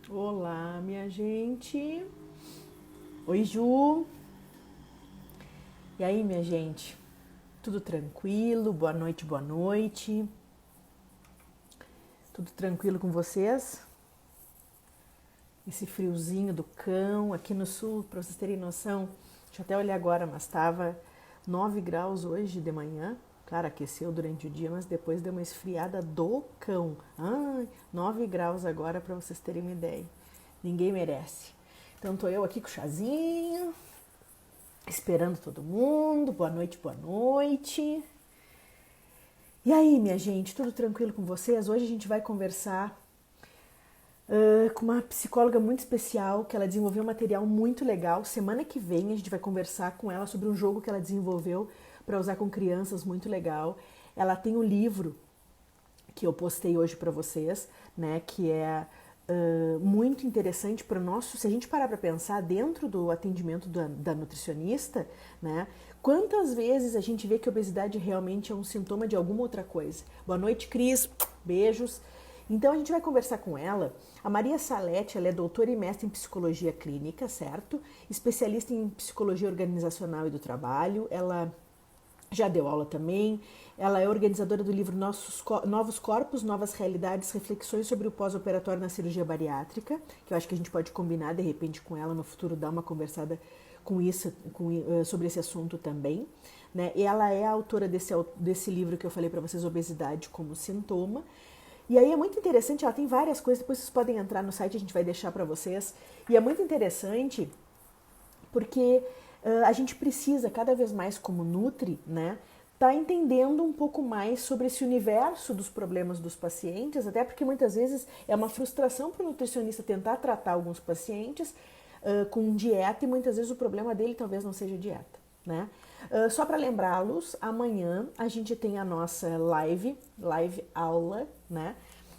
Olá, minha gente. Oi, Ju. E aí, minha gente? Tudo tranquilo? Boa noite, boa noite. Tudo tranquilo com vocês? Esse friozinho do cão aqui no sul, para vocês terem noção, deixa eu até olhar agora, mas estava 9 graus hoje de manhã. Claro, aqueceu durante o dia, mas depois deu uma esfriada do cão. Ai, 9 graus agora, para vocês terem uma ideia. Ninguém merece. Então tô eu aqui com o chazinho, esperando todo mundo. Boa noite, boa noite. E aí, minha gente, tudo tranquilo com vocês? Hoje a gente vai conversar com uma psicóloga muito especial, que ela desenvolveu um material muito legal. Semana que vem a gente vai conversar com ela sobre um jogo que ela desenvolveu para usar com crianças, muito legal. Ela tem um livro que eu postei hoje para vocês, né, que é muito interessante para o nosso, se a gente parar para pensar dentro do atendimento da nutricionista, né, quantas vezes a gente vê que a obesidade realmente é um sintoma de alguma outra coisa. Boa noite, Cris, beijos. Então a gente vai conversar com ela. A Maria Salete, ela é doutora e mestre em psicologia clínica, certo? Especialista em psicologia organizacional e do trabalho. Ela já deu aula também. Ela é organizadora do livro Novos Corpos, Novas Realidades, Reflexões sobre o Pós-Operatório na Cirurgia Bariátrica, que eu acho que a gente pode combinar, de repente, com ela no futuro, dar uma conversada sobre esse assunto também. Né? E ela é a autora desse livro que eu falei para vocês, Obesidade como Sintoma. E aí é muito interessante, ela tem várias coisas, depois vocês podem entrar no site, a gente vai deixar para vocês. E é muito interessante porque a gente precisa cada vez mais como Nutri, né, tá entendendo um pouco mais sobre esse universo dos problemas dos pacientes, até porque muitas vezes é uma frustração para o nutricionista tentar tratar alguns pacientes com dieta e muitas vezes o problema dele talvez não seja dieta, né? Só para lembrá-los, amanhã a gente tem a nossa live aula, né,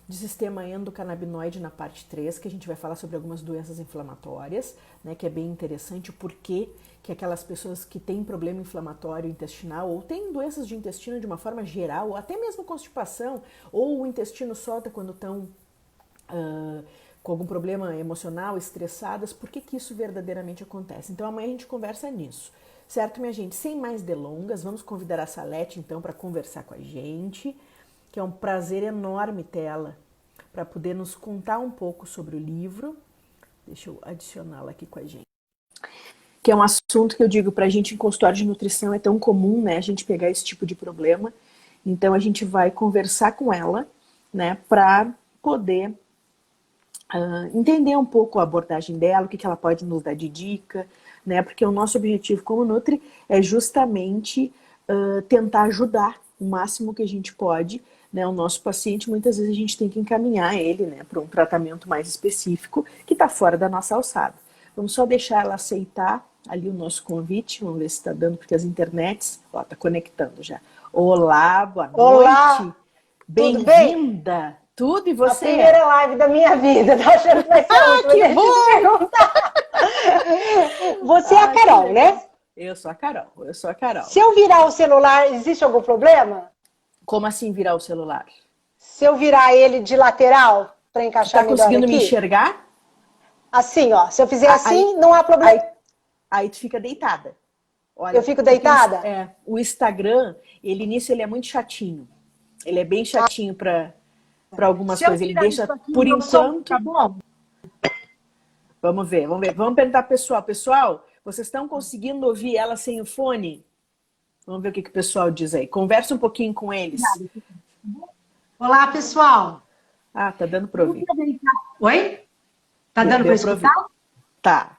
de sistema endocannabinoide na parte 3, que a gente vai falar sobre algumas doenças inflamatórias, né, que é bem interessante, o porquê que aquelas pessoas que têm problema inflamatório intestinal ou têm doenças de intestino de uma forma geral, ou até mesmo constipação, ou o intestino solta quando estão com algum problema emocional, estressadas, por que isso verdadeiramente acontece? Então amanhã a gente conversa nisso. Certo, minha gente? Sem mais delongas, vamos convidar a Salete, então, para conversar com a gente, que é um prazer enorme tê-la para poder nos contar um pouco sobre o livro. Deixa eu adicioná-la aqui com a gente. Que é um assunto que eu digo para a gente em consultório de nutrição, é tão comum, né, a gente pegar esse tipo de problema. Então, a gente vai conversar com ela, né, para poder entender um pouco a abordagem dela, o que ela pode nos dar de dica, né? Porque o nosso objetivo como Nutri é justamente tentar ajudar o máximo que a gente pode, né? O nosso paciente, muitas vezes a gente tem que encaminhar ele, né, para um tratamento mais específico que está fora da nossa alçada. Vamos só deixar ela aceitar ali o nosso convite, vamos ver se está dando, porque as internets, ó, tá conectando já. Olá, boa noite. Olá, tudo bem? Bem-vinda. Tudo e A você? primeira live da minha vida, tô achando que vai ser a última. Que Deixa eu te bom! perguntar. Você é a Ai, que Carol, legal. né? Eu sou a Carol, eu sou a Carol. Se eu virar o celular, existe algum problema? Como assim virar o celular? Se eu virar ele de lateral, para Tu tá encaixar melhor conseguindo me aqui? enxergar? Assim, ó. Se eu fizer Aí, assim, não há aí, problema. aí tu fica deitada. Eu Olha, fico porque deitada? o Instagram, ele é muito chatinho. Ele é bem chatinho para algumas Se eu coisas. Ele tirar deixa, isso aqui, por meu som fica enquanto, bom? vamos ver, vamos ver. Vamos perguntar pro pessoal. Pessoal, vocês estão conseguindo ouvir ela sem o fone? Vamos ver o que o pessoal diz aí. Conversa um pouquinho com eles. Olá, pessoal. Ah, tá dando para ouvir. Oi? Tá dando para Deu para escutar? ouvir. Tá.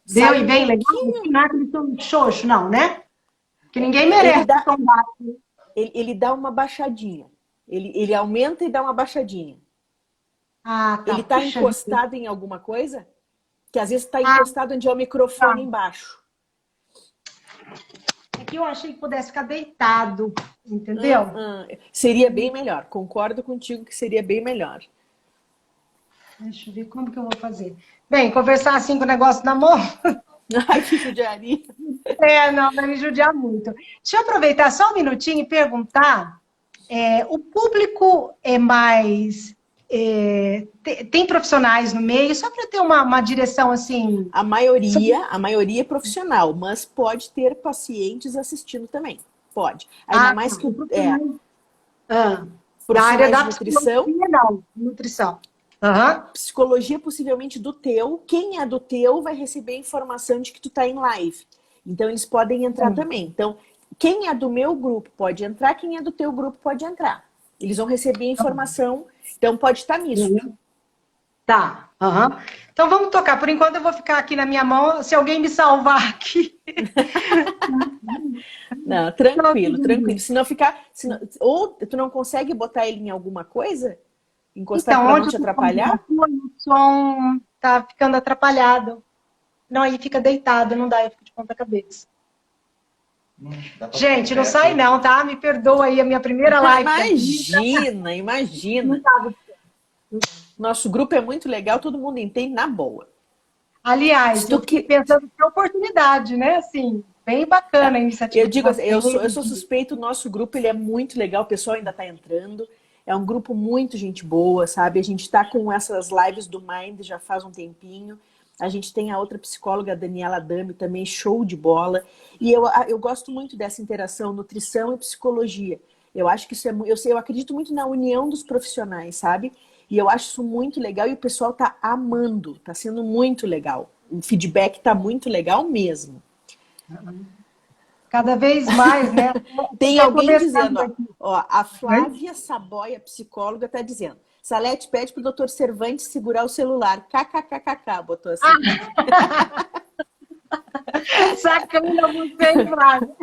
Deu e Sai um bem legal? pouquinho. Não é aquele som xoxo, não, né? Que ninguém Ele merece dá, som baixo. ele dá uma baixadinha. Ele aumenta e dá uma baixadinha. Ah, tá. Ele está Puxa vida. encostado em alguma coisa? Que às vezes está Ah, encostado onde é o tá. microfone embaixo. É que eu achei que pudesse ficar deitado, entendeu? Seria bem melhor. Concordo contigo que seria bem melhor. Deixa eu ver como que eu vou fazer. Bem, conversar assim com o negócio na mão, Ai, que judiaria. não, vai me judiar muito. Deixa eu aproveitar só um minutinho e perguntar, o público é mais tem profissionais no meio, só para ter uma direção assim... A maioria é profissional, mas pode ter pacientes assistindo também. Pode. Ainda mais que da área da nutrição, não, nutrição. Uhum. Psicologia possivelmente do teu. Quem é do teu vai receber a informação de que tu tá em live. Então eles podem entrar também. Então, quem é do meu grupo pode entrar, quem é do teu grupo pode entrar. Eles vão receber a informação, então pode estar nisso. Tá. Uhum. Então vamos tocar. Por enquanto eu vou ficar aqui na minha mão. Se alguém me salvar aqui. Não, tranquilo, tranquilo. Se não ficar. Ou tu não consegue botar ele em alguma coisa? Encostar Então, para não te atrapalhar? O som tá ficando atrapalhado. Não, aí fica deitado, não dá, eu fico de ponta cabeça. Gente, não sai não, tá? Me perdoa aí, a minha primeira live. Imagina. Nosso grupo é muito legal, todo mundo entende na boa. Aliás, eu fiquei pensando que é oportunidade, né? Assim, bem bacana a iniciativa. Eu digo assim, eu sou suspeito, o nosso grupo ele é muito legal, o pessoal ainda está entrando. É um grupo muito gente boa, sabe? A gente está com essas lives do Mind já faz um tempinho. A gente tem a outra psicóloga, a Daniela Dami, também show de bola. E eu gosto muito dessa interação, nutrição e psicologia. Eu acho que isso eu acredito muito na união dos profissionais, sabe? E eu acho isso muito legal e o pessoal tá amando, tá sendo muito legal. O feedback tá muito legal mesmo. Cada vez mais, né? Tem alguém dizendo, ó, a Flávia Saboia, psicóloga, tá dizendo: Salete pede pro Dr. Cervantes segurar o celular. KKKKK, botou assim. Sacana, muito bem, Flávia.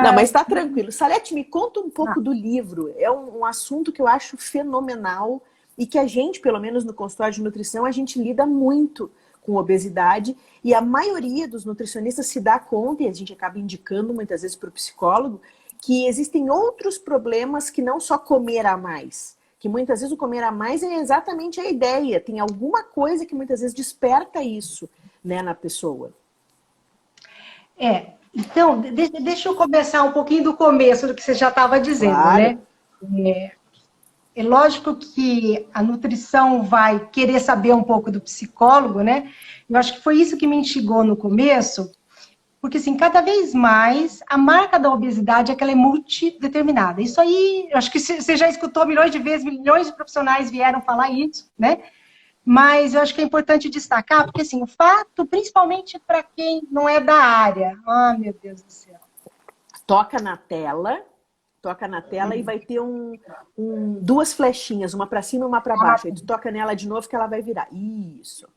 Não, mas tá tranquilo. Salete, me conta um pouco do livro. É um assunto que eu acho fenomenal e que a gente, pelo menos no consultório de nutrição, a gente lida muito com obesidade e a maioria dos nutricionistas se dá conta, e a gente acaba indicando muitas vezes para o psicólogo, que existem outros problemas que não só comer a mais. Que muitas vezes o comer a mais é exatamente a ideia. Tem alguma coisa que muitas vezes desperta isso, né, na pessoa. Então, deixa eu começar um pouquinho do começo do que você já estava dizendo, claro, né? É lógico que a nutrição vai querer saber um pouco do psicólogo, né? Eu acho que foi isso que me instigou no começo, porque, assim, cada vez mais a marca da obesidade é que ela é multideterminada. Isso aí, eu acho que você já escutou milhões de vezes, milhões de profissionais vieram falar isso, né? Mas eu acho que é importante destacar, porque, assim, o fato, principalmente para quem não é da área, meu Deus do céu. Toca na tela e vai ter duas flechinhas, uma para cima e uma para baixo. Aí tu toca nela de novo que ela vai virar. Isso.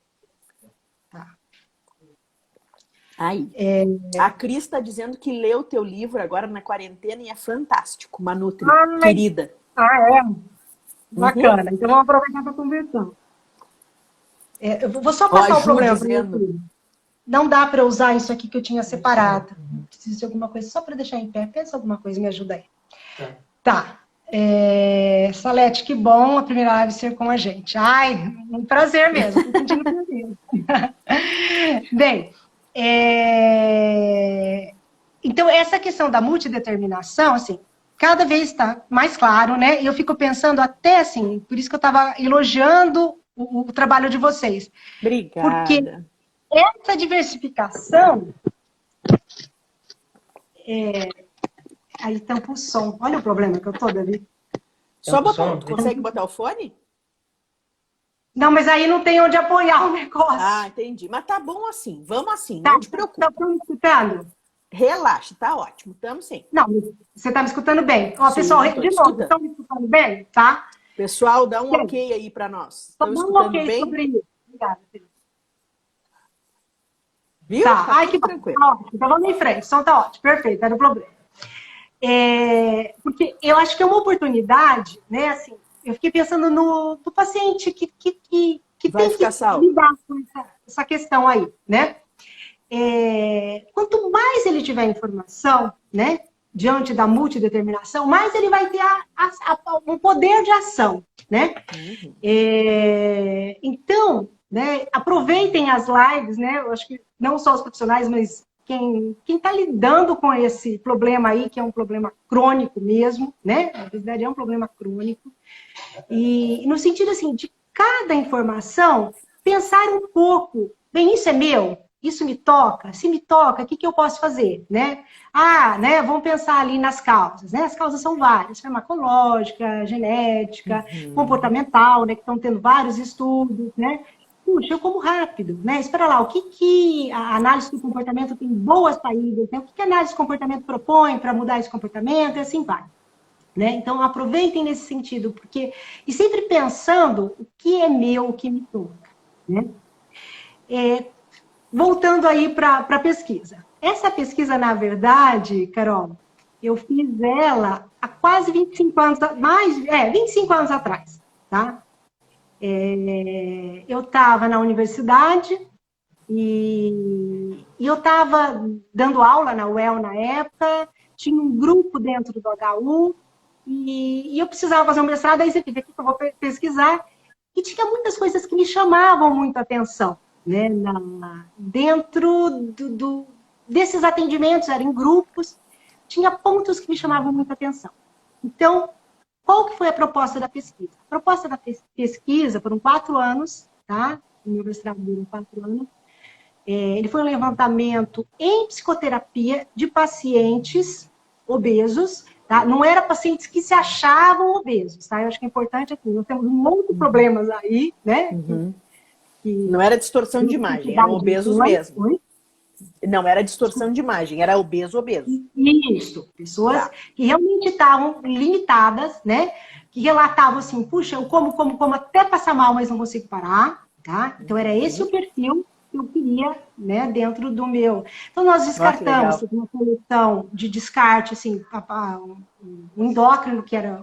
Tá. Aí. A Cris está dizendo que leu o teu livro agora na quarentena e é fantástico. Uma Nutri, querida. É? Bacana. Então vamos aproveitar para conversar. Eu vou só passar o problema. Não dá para usar isso aqui que eu tinha separado. Preciso de alguma coisa só para deixar em pé. Pensa alguma coisa, me ajuda aí. Tá. Salete, que bom a primeira live ser com a gente. Ai, um prazer mesmo. Tô sentindo prazer. Bem, então essa questão da multideterminação, assim, cada vez está mais claro, né? E eu fico pensando até assim, por isso que eu estava elogiando o trabalho de vocês. Obrigada. Porque essa diversificação... Aí tampa o som. Olha o problema que eu tô, Davi. Só botar, consegue botar o fone? Não, mas aí não tem onde apoiar o negócio. Ah, entendi. Mas tá bom assim. Vamos assim, não te preocupe. Tá me escutando? Relaxa, tá ótimo. Estamos sim. Não, você tá me escutando bem. Ó, sim, pessoal, de novo, estão me escutando bem? Tá? Pessoal, dá um ok aí para nós. Estão escutando bem? Sobre isso. Obrigada, Felipe. Viu? Tá. Ai, que tranquilo. Então vamos em frente. O som tá ótimo. Perfeito, era o problema. Porque eu acho que é uma oportunidade, né? Assim, eu fiquei pensando no paciente que vai tem que lidar com essa questão aí, né? Quanto mais ele tiver informação, né? Diante da multideterminação, mais ele vai ter um poder de ação, né? Então, né? Aproveitem as lives, né? Eu acho que não só os profissionais, mas quem está lidando com esse problema aí, que é um problema crônico mesmo, né? A obesidade é um problema crônico. E no sentido, assim, de cada informação, pensar um pouco, bem, isso é meu? Isso me toca? Se me toca, o que, que eu posso fazer, né? Né, vamos pensar ali nas causas, né? As causas são várias, farmacológica, genética, comportamental, né? Que estão tendo vários estudos, né? Puxa, eu como rápido, né? Espera lá, o que, que a análise do comportamento tem boas saídas, né? O que, que a análise do comportamento propõe para mudar esse comportamento, e assim vai. Né? Então, aproveitem nesse sentido, porque... E sempre pensando o que é meu, o que me toca, né? Voltando aí para a pesquisa. Essa pesquisa, na verdade, Carol, eu fiz ela há quase 25 anos, 25 anos atrás, tá? Eu estava na universidade e eu estava dando aula na UEL na época, tinha um grupo dentro do HU e eu precisava fazer um mestrado, aí você fica aqui que eu vou pesquisar, e tinha muitas coisas que me chamavam muito a atenção, né? Dentro desses atendimentos, eram em grupos, tinha pontos que me chamavam muita atenção. Então, qual que foi a proposta da pesquisa? A proposta da pesquisa, foram 4 anos, tá? O meu mestrado durou 4 anos. Ele foi um levantamento em psicoterapia de pacientes obesos, tá? Não eram pacientes que se achavam obesos, tá? Eu acho que é importante aqui, nós temos um monte de problemas aí, né? Não era distorção de imagem, eram obesos mesmo. Não era distorção de imagem, era obeso. Isso, pessoas que realmente estavam limitadas, né? Que relatavam assim, puxa, eu como até passar mal, mas não consigo parar, tá? Então era esse o perfil que eu queria, né, dentro do meu. Então nós descartamos uma solução de descarte, assim, o endócrino, que é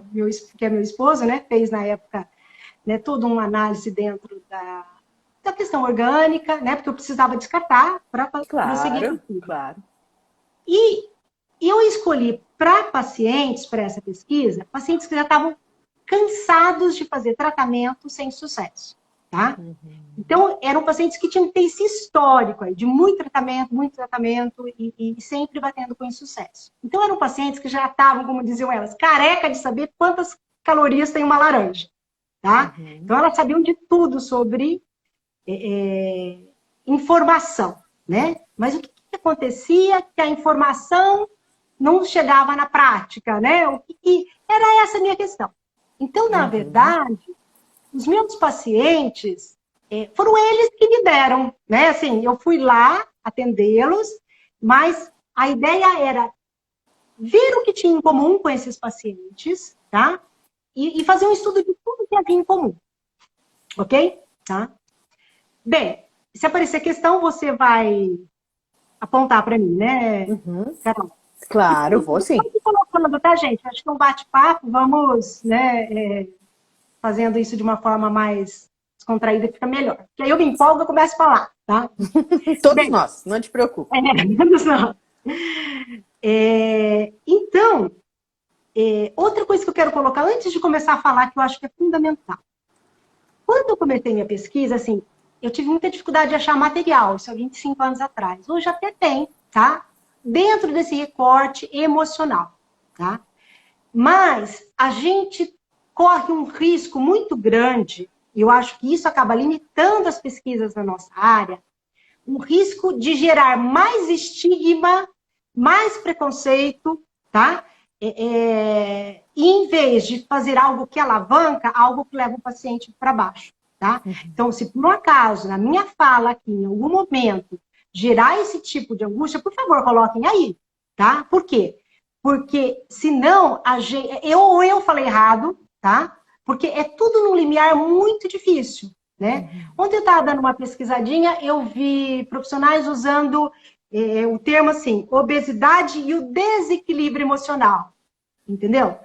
meu esposo, né? Fez na época, né, toda uma análise dentro da questão orgânica, né? Porque eu precisava descartar para prosseguir. Claro. E eu escolhi para pacientes, para essa pesquisa, pacientes que já estavam cansados de fazer tratamento sem sucesso, tá? Então, eram pacientes que tinham que ter esse histórico aí, de muito tratamento e sempre batendo com insucesso. Então, eram pacientes que já estavam, como diziam elas, careca de saber quantas calorias tem uma laranja, tá? Então, elas sabiam de tudo sobre informação, né? Mas o que acontecia? Que a informação não chegava na prática, né? Era essa a minha questão. Então, na verdade, os meus pacientes foram eles que me deram, né? Assim, eu fui lá atendê-los, mas a ideia era ver o que tinha em comum com esses pacientes, tá? E fazer um estudo de tudo que havia em comum, ok? Tá? Bem, se aparecer questão, você vai apontar para mim, né, Carol? Claro, vou sim. Vamos colocando, tá, gente? Acho que é um bate-papo, vamos, né, fazendo isso de uma forma mais descontraída, fica melhor. Porque aí eu me empolgo e começo a falar, tá? Todos nós, não te preocupe. Todos nós. Então, outra coisa que eu quero colocar, antes de começar a falar, que eu acho que é fundamental. Quando eu comecei minha pesquisa, assim, eu tive muita dificuldade de achar material, isso há 25 anos atrás. Hoje até tem, tá? Dentro desse recorte emocional, tá? Mas a gente corre um risco muito grande, e eu acho que isso acaba limitando as pesquisas na nossa área, um risco de gerar mais estigma, mais preconceito, tá? E em vez de fazer algo que alavanca, algo que leva o paciente para baixo. Tá? Então, se por um acaso, na minha fala aqui, em algum momento, gerar esse tipo de angústia, por favor, coloquem aí, tá? Por quê? Porque, senão, eu falei errado, tá? Porque é tudo num limiar muito difícil, né? Ontem eu estava dando uma pesquisadinha, eu vi profissionais usando o termo assim, obesidade e o desequilíbrio emocional, entendeu?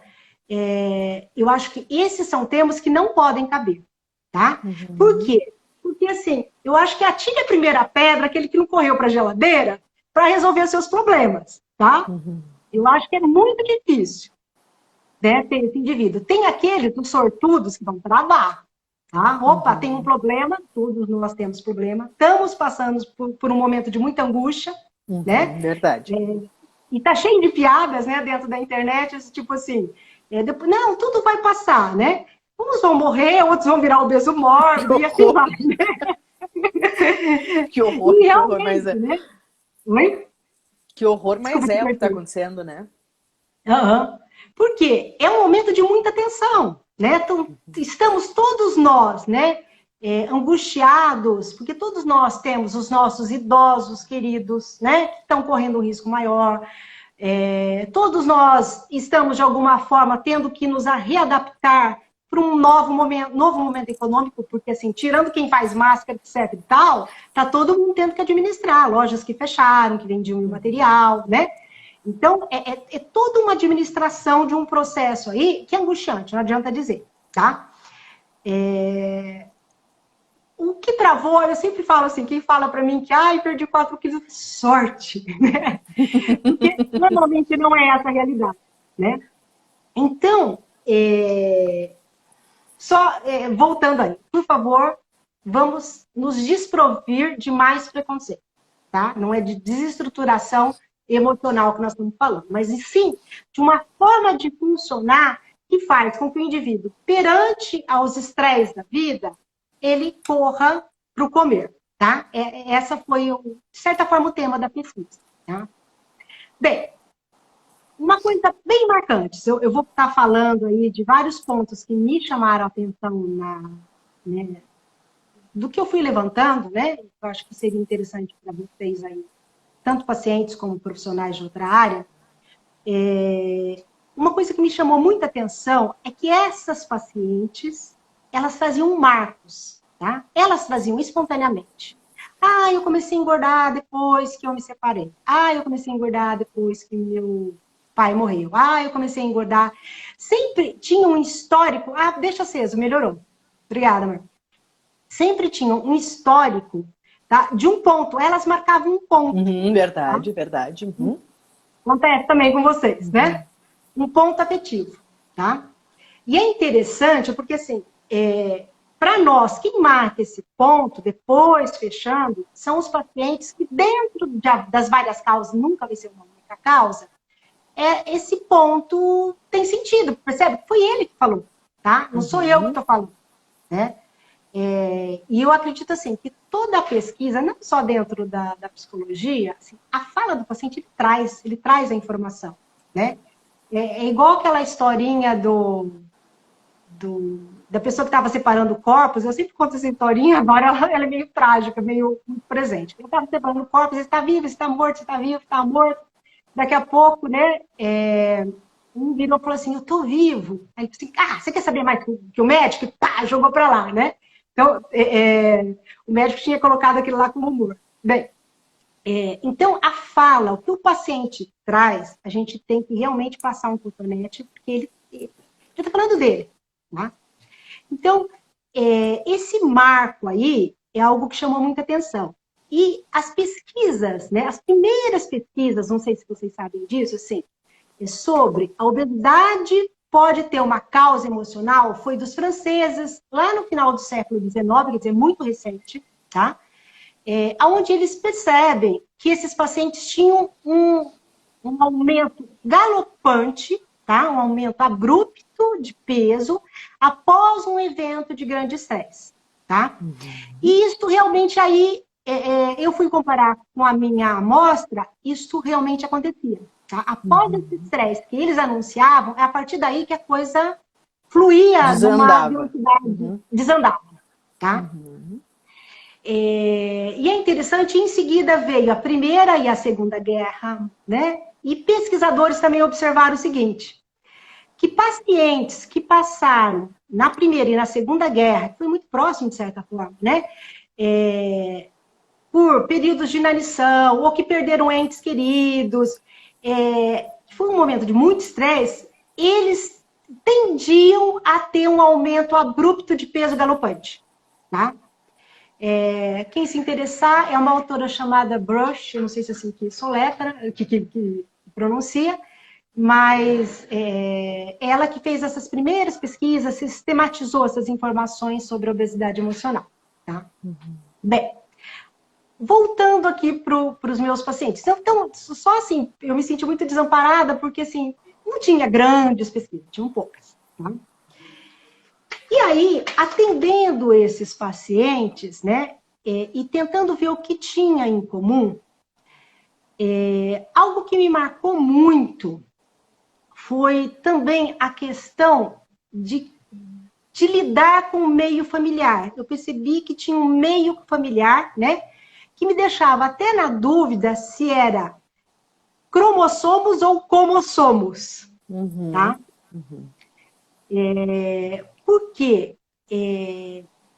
Eu acho que esses são termos que não podem caber. Tá? Por quê? Porque, assim, eu acho que atire a primeira pedra aquele que não correu para a geladeira para resolver os seus problemas, tá? Eu acho que é muito difícil, né, ter esse indivíduo. Tem aqueles, os sortudos, que vão travar, tá? Opa, tem um problema, todos nós temos problema, estamos passando por um momento de muita angústia, né? Verdade. E tá cheio de piadas, né, dentro da internet, tipo assim, não, tudo vai passar, né? Uns vão morrer, outros vão virar obeso mórbido e assim vai. Que horror, E que horror, realmente, mas é. né? Oi? Que horror, mas Desculpa te é o que está cortei. acontecendo, né? Aham. Por quê? É um momento de muita tensão, né? Então, estamos todos nós, né? Angustiados, porque todos nós temos os nossos idosos queridos, né? Que estão correndo um risco maior. Todos nós estamos, de alguma forma, tendo que nos readaptar para um novo momento econômico, porque, assim, tirando quem faz máscara, etc e tal, tá todo mundo tendo que administrar, lojas que fecharam, que vendiam material, né? Então, é toda uma administração de um processo aí que é angustiante, não adianta dizer, tá? O que travou, eu sempre falo assim, quem fala para mim que, perdi 4 quilos, sorte, né? Porque normalmente não é essa a realidade, né? Então, voltando aí, por favor, vamos nos desprovir de mais preconceito, tá? Não é de desestruturação emocional que nós estamos falando, mas sim de uma forma de funcionar que faz com que o indivíduo, perante aos estresses da vida, ele corra para o comer, tá? Essa foi, de certa forma, o tema da pesquisa, tá? Bem, uma coisa bem marcante, eu vou estar falando aí de vários pontos que me chamaram a atenção né, do que eu fui levantando, né? Eu acho que seria interessante para vocês aí, tanto pacientes como profissionais de outra área. Uma coisa que me chamou muita atenção é que essas pacientes, elas faziam marcos, tá? Elas faziam espontaneamente. Eu comecei a engordar depois que eu me separei. Eu comecei a engordar depois que meu pai morreu. Eu comecei a engordar. Sempre tinha um histórico. Deixa aceso, melhorou. Obrigada, amor. Sempre tinha um histórico, tá? De um ponto. Elas marcavam um ponto. Verdade, Tá? verdade. Uhum. Acontece também com vocês, né? Um ponto afetivo, tá? E é interessante porque, assim, para nós, quem marca esse ponto, depois fechando, são os pacientes que, dentro das várias causas, nunca vai ser uma única causa, esse ponto tem sentido, percebe? Foi ele que falou, tá? Não sou eu que estou falando, né? E eu acredito, assim, que toda a pesquisa, não só dentro da psicologia, assim, a fala do paciente, ele traz a informação, né? É igual aquela historinha da pessoa que estava separando corpos. Eu sempre conto essa historinha, agora ela é meio trágica, meio presente. Ele estava separando corpos, você está vivo, você está morto, você está vivo, está morto. Daqui a pouco, né, um virou e falou assim, eu estou vivo. Aí assim, você quer saber mais que o médico? E pá, jogou para lá, né? Então, o médico tinha colocado aquilo lá como humor. Bem, então, a fala, o que o paciente traz, a gente tem que realmente passar um cotonete, porque ele está falando dele, tá? Então, esse marco aí é algo que chamou muita atenção. E as pesquisas, né, as primeiras pesquisas, não sei se vocês sabem disso, assim, sobre a obesidade pode ter uma causa emocional, foi dos franceses, lá no final do século XIX, quer dizer, muito recente, tá? Onde eles percebem que esses pacientes tinham um aumento galopante, tá? Um aumento abrupto de peso após um evento de grande estresse, tá? E isso realmente aí, eu fui comparar com a minha amostra, isso realmente acontecia, tá? Após esse estresse que eles anunciavam, é a partir daí que a coisa fluía numa velocidade, desandava, tá? E é interessante, em seguida veio a Primeira e a Segunda Guerra, né? E pesquisadores também observaram o seguinte, que pacientes que passaram na Primeira e na Segunda Guerra, que foi muito próximo, de certa forma, né? Por períodos de inanição, ou que perderam entes queridos, foi um momento de muito estresse, eles tendiam a ter um aumento abrupto de peso galopante, tá? Quem se interessar, é uma autora chamada Brush, eu não sei se é assim que soletra, que pronuncia, mas ela que fez essas primeiras pesquisas, sistematizou essas informações sobre a obesidade emocional. Tá? Bem, voltando aqui para os meus pacientes. Então, só assim, eu me senti muito desamparada, porque assim, não tinha grandes pesquisas, tinham poucas. Tá? E aí, atendendo esses pacientes, né, e tentando ver o que tinha em comum, algo que me marcou muito foi também a questão de lidar com o meio familiar. Eu percebi que tinha um meio familiar, né, que me deixava até na dúvida se era cromossomos ou comossomos, tá? Por quê?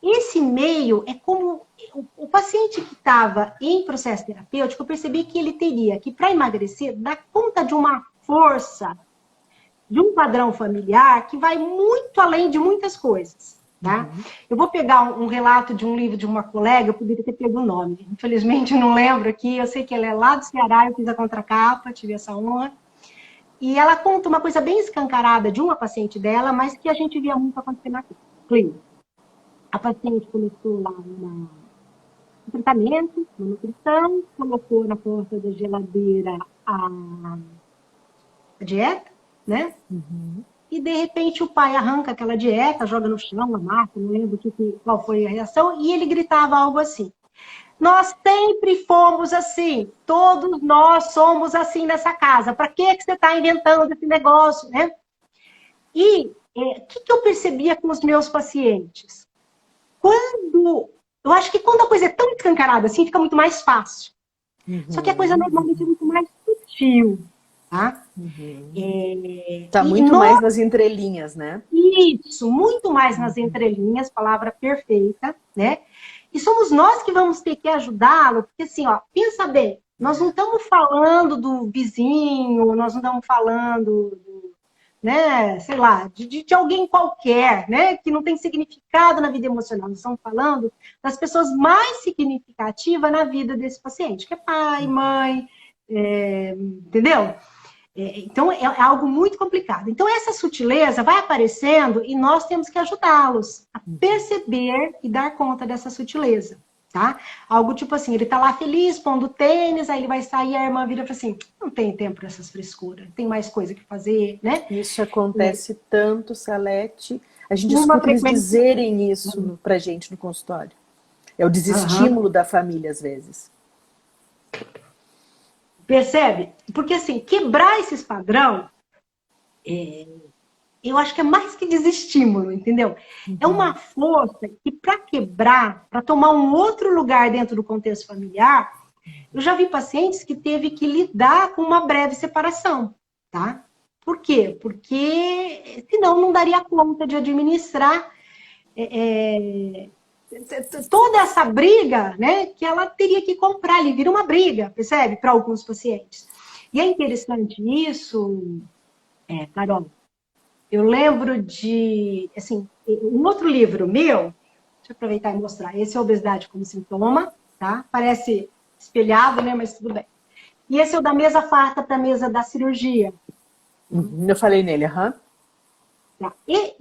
Esse meio é como o paciente que estava em processo terapêutico, eu percebi que ele teria que, para emagrecer, dar conta de uma força, de um padrão familiar que vai muito além de muitas coisas, tá? Eu vou pegar um relato de um livro de uma colega, eu poderia ter pego o nome, infelizmente eu não lembro aqui, eu sei que ela é lá do Ceará, eu fiz a contracapa, tive essa honra, e ela conta uma coisa bem escancarada de uma paciente dela, mas que a gente via muito acontecer na clínica. A paciente começou lá no tratamento, na nutrição, colocou na porta da geladeira a dieta, né? E, de repente, o pai arranca aquela dieta, joga no chão, amassa, não lembro qual foi a reação, e ele gritava algo assim: nós sempre fomos assim, todos nós somos assim nessa casa, para que você está inventando esse negócio, né? E o que eu percebia com os meus pacientes? Eu acho que quando a coisa é tão escancarada assim, fica muito mais fácil. Só que a coisa normalmente é muito mais sutil, tá? Tá muito mais nas entrelinhas, né? Isso, muito mais nas entrelinhas, palavra perfeita, né? E somos nós que vamos ter que ajudá-lo, porque assim, ó, pensa bem, nós não estamos falando do vizinho, nós não estamos falando né, sei lá, de alguém qualquer, né, que não tem significado na vida emocional. Nós estamos falando das pessoas mais significativas na vida desse paciente, que é pai, mãe, entendeu? Então, é algo muito complicado. Então, essa sutileza vai aparecendo e nós temos que ajudá-los a perceber e dar conta dessa sutileza. Tá? Algo tipo assim, ele tá lá feliz, pondo tênis, aí ele vai sair, a irmã vira e fala assim, não tem tempo para essas frescuras, tem mais coisa que fazer, né? Isso acontece tanto, Salete. A gente escuta eles dizerem isso pra gente no consultório. É o desestímulo da família, às vezes. Percebe? Porque assim, quebrar esses padrão, eu acho que é mais que desestímulo, entendeu? É uma força que, para quebrar, para tomar um outro lugar dentro do contexto familiar, eu já vi pacientes que teve que lidar com uma breve separação, tá? Por quê? Porque senão não daria conta de administrar toda essa briga, né? Que ela teria que comprar, ele vira uma briga, percebe? Para alguns pacientes. E é interessante isso, Carol. Eu lembro de, assim, um outro livro meu, deixa eu aproveitar e mostrar, esse é Obesidade como Sintoma, tá? Parece espelhado, né? Mas tudo bem. E esse é o da mesa farta para a mesa da cirurgia. Eu falei nele, Tá. E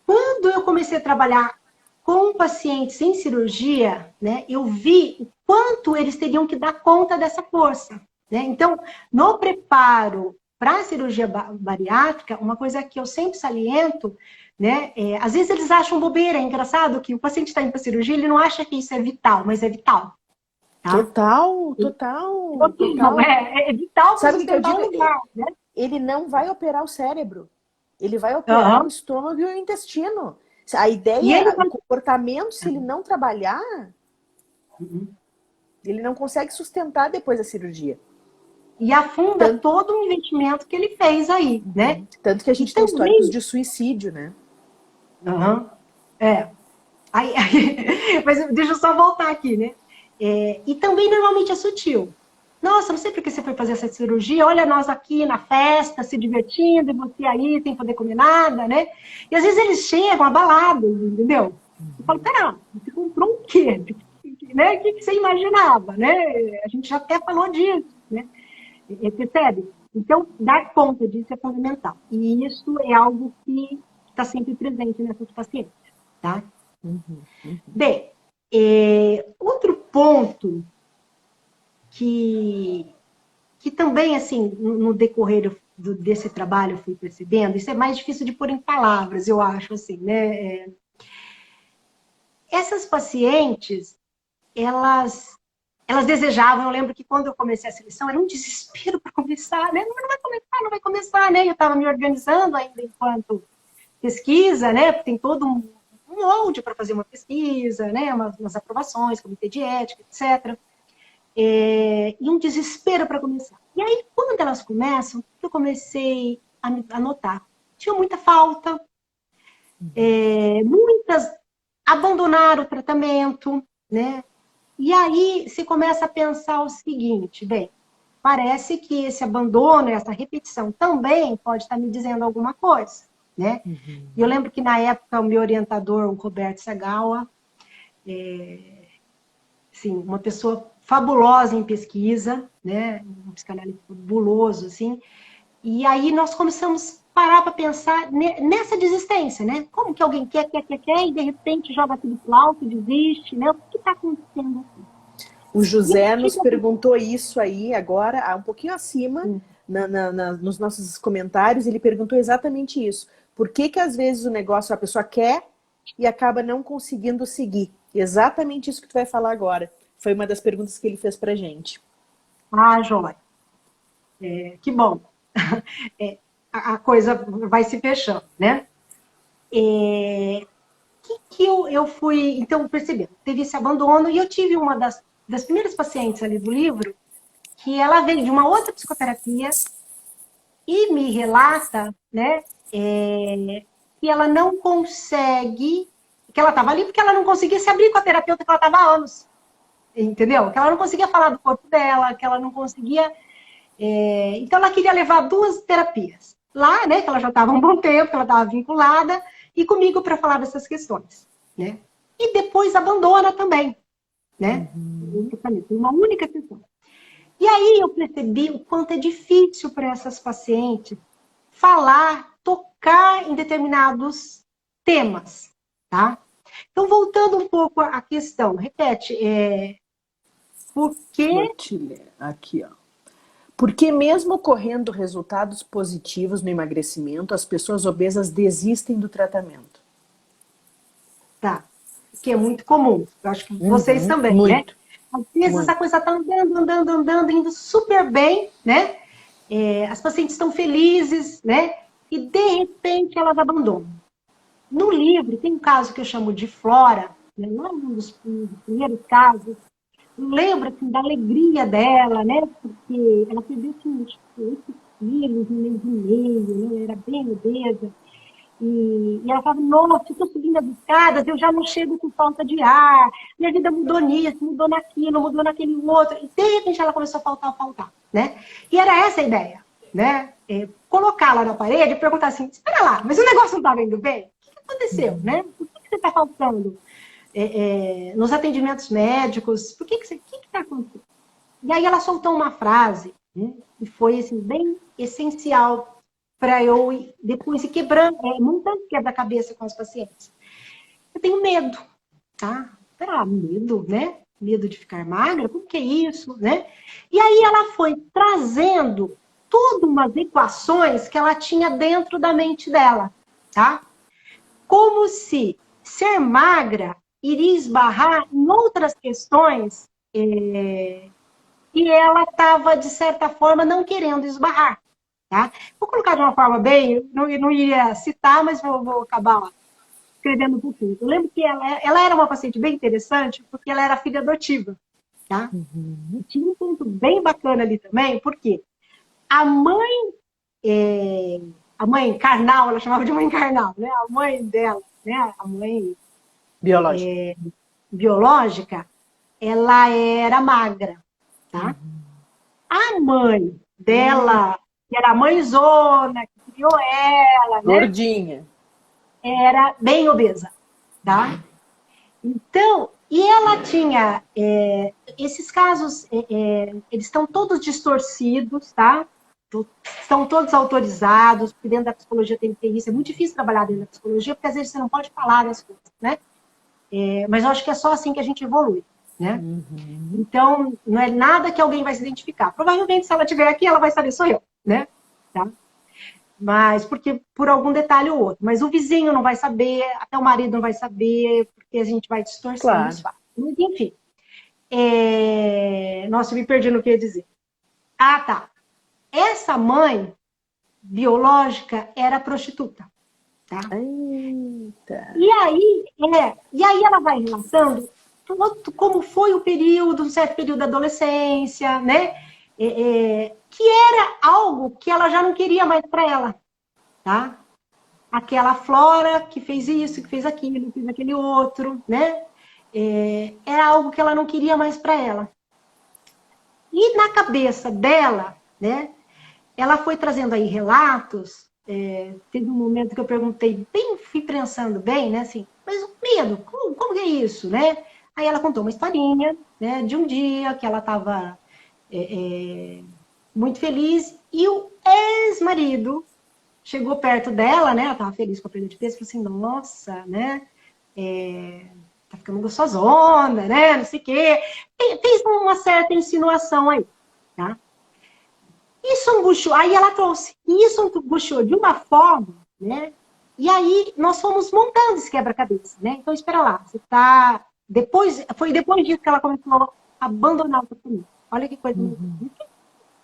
quando eu comecei a trabalhar com pacientes em cirurgia, né, eu vi o quanto eles teriam que dar conta dessa força, né? Então, no preparo para a cirurgia bariátrica, uma coisa que eu sempre saliento, né? Às vezes eles acham bobeira, é engraçado que o paciente está indo para cirurgia, ele não acha que isso é vital, mas é vital. Tá? Total. Não, é vital para sustentar o lugar, né? Ele não vai operar o cérebro. Ele vai operar o estômago e o intestino. A ideia, o comportamento, se ele não trabalhar, ele não consegue sustentar depois da cirurgia. E afunda todo o investimento que ele fez aí, né? Tanto que a gente tem históricos de suicídio, né? Mas deixa eu só voltar aqui, né? E também normalmente é sutil. Nossa, não sei por que você foi fazer essa cirurgia, olha nós aqui na festa, se divertindo, e você aí sem poder comer nada, né? E às vezes eles chegam abalados, entendeu? Eu falo, pera, você comprou um quê? Né? O que você imaginava, né? A gente já até falou disso, né? Percebe? Então, dar conta disso é fundamental. E isso é algo que está sempre presente nessas pacientes, tá? Bem, outro ponto que também, assim, no decorrer desse trabalho eu fui percebendo, isso é mais difícil de pôr em palavras, eu acho, assim, né? essas pacientes, elas desejavam, eu lembro que quando eu comecei a seleção, era um desespero para começar, né? Não vai começar, né? Eu estava me organizando ainda enquanto pesquisa, né? Tem todo um molde para fazer uma pesquisa, né? Umas aprovações, comitê de ética, etc. E um desespero para começar. E aí, quando elas começam, eu comecei a notar. Tinha muita falta, muitas abandonaram o tratamento, né? E aí se começa a pensar o seguinte, bem, parece que esse abandono, essa repetição também pode estar me dizendo alguma coisa, né? E eu lembro que na época o meu orientador, o Roberto Sagawa, assim, uma pessoa fabulosa em pesquisa, né? Um psicanalista fabuloso, assim. E aí nós começamos a parar para pensar nessa desistência, né? Como que alguém quer, e de repente joga tudo pro alto, desiste, né? O que está acontecendo aqui? O José nos perguntou isso aí agora, um pouquinho acima, nos nossos comentários, ele perguntou exatamente isso. Por que às vezes o negócio a pessoa quer e acaba não conseguindo seguir? Exatamente isso que tu vai falar agora. Foi uma das perguntas que ele fez pra gente. Ah, joia. Que bom. A coisa vai se fechando, né? Que eu fui, então, percebendo. Teve esse abandono e eu tive uma das primeiras pacientes ali do livro que ela veio de uma outra psicoterapia e me relata, né, que ela não consegue, que ela estava ali porque ela não conseguia se abrir com a terapeuta que ela estava há anos, entendeu? Que ela não conseguia falar do corpo dela, que ela não conseguia... então ela queria levar 2 terapias. Lá, né, que ela já estava há um bom tempo, que ela estava vinculada, e comigo para falar dessas questões, né? E depois abandona também, né? Uma única sessão. E aí eu percebi o quanto é difícil para essas pacientes falar, tocar em determinados temas, tá? Então, voltando um pouco à questão, repete, por que... Vou te ler aqui, ó. Porque mesmo ocorrendo resultados positivos no emagrecimento, as pessoas obesas desistem do tratamento? Tá, que é muito comum. Eu acho que vocês também, muito, né? Às vezes muito. a coisa está andando, indo super bem, né? As pacientes estão felizes, né? E de repente elas abandonam. No livro tem um caso que eu chamo de Flora, né? Lá um dos primeiros casos. Lembra assim, da alegria dela, né? Porque ela perdeu assim, 8 quilos, 1,5 mês, né? Ela era bem obesa. E ela falava, nossa, eu estou subindo as escadas, eu já não chego com falta de ar, minha vida mudou nisso, mudou naquilo, mudou naquele outro. E de repente ela começou a faltar, né? E era essa a ideia, né? Colocá-la na parede e perguntar assim, espera lá, mas o negócio não está indo bem? O que aconteceu, né? Por que você está faltando nos atendimentos médicos? Por que está acontecendo? E aí ela soltou uma frase, né? E foi assim, bem essencial para eu depois ir quebrando, montando quebra-cabeça com as pacientes. Eu tenho medo, tá? Medo, né? Medo de ficar magra? Por que isso, né? E aí ela foi trazendo todas umas equações que ela tinha dentro da mente dela, tá? Como se ser magra iria esbarrar em outras questões e ela estava, de certa forma, não querendo esbarrar. Tá? Vou colocar de uma forma bem, não iria citar, mas vou acabar escrevendo um pouquinho. Eu lembro que ela era uma paciente bem interessante, porque ela era filha adotiva. Tá? E tinha um ponto bem bacana ali também, porque a mãe carnal, ela chamava de mãe carnal, né? A mãe dela, né? A mãe biológica, ela era magra. Tá? A mãe dela, que era a mãezona, que criou ela, gordinha, né? Era bem obesa, tá? Então, e ela tinha esses casos, eles estão todos distorcidos, tá? Estão todos autorizados, porque dentro da psicologia tem que ter isso. É muito difícil trabalhar dentro da psicologia, porque às vezes você não pode falar das coisas, né? Mas eu acho que é só assim que a gente evolui, né? Então, não é nada que alguém vai se identificar. Provavelmente, se ela estiver aqui, ela vai saber, sou eu, né? Tá? mas porque por algum detalhe ou outro. Mas o vizinho não vai saber, até o marido não vai saber, porque a gente vai distorcendo os Claro. fatos. Mas, enfim. Nossa, eu me perdi no que eu ia dizer. Ah, tá. Essa mãe biológica era prostituta, tá? Eita. E aí ela vai relatando como foi o período, um certo período da adolescência, né? Que era algo que ela já não queria mais para ela, tá? Aquela Flora que fez isso, que fez aquilo, que fez aquele outro, né? Era algo que ela não queria mais para ela. E na cabeça dela, né? Ela foi trazendo aí relatos. Teve um momento que eu perguntei, fui pensando bem, né? Assim, mas o medo, como que é isso, né? Aí ela contou uma historinha, né? De um dia que ela estava muito feliz e o ex-marido chegou perto dela, né? Ela estava feliz com a perda de peso, falou assim, nossa, né? Tá ficando gostosona, né? Não sei o quê. Fez uma certa insinuação aí, tá? Isso angustiou, aí ela trouxe, isso angustiou de uma forma, né? E aí nós fomos montando esse quebra-cabeça, né? Então, espera lá, você tá. Foi depois disso que ela começou a abandonar o compromisso. Olha que coisa. O que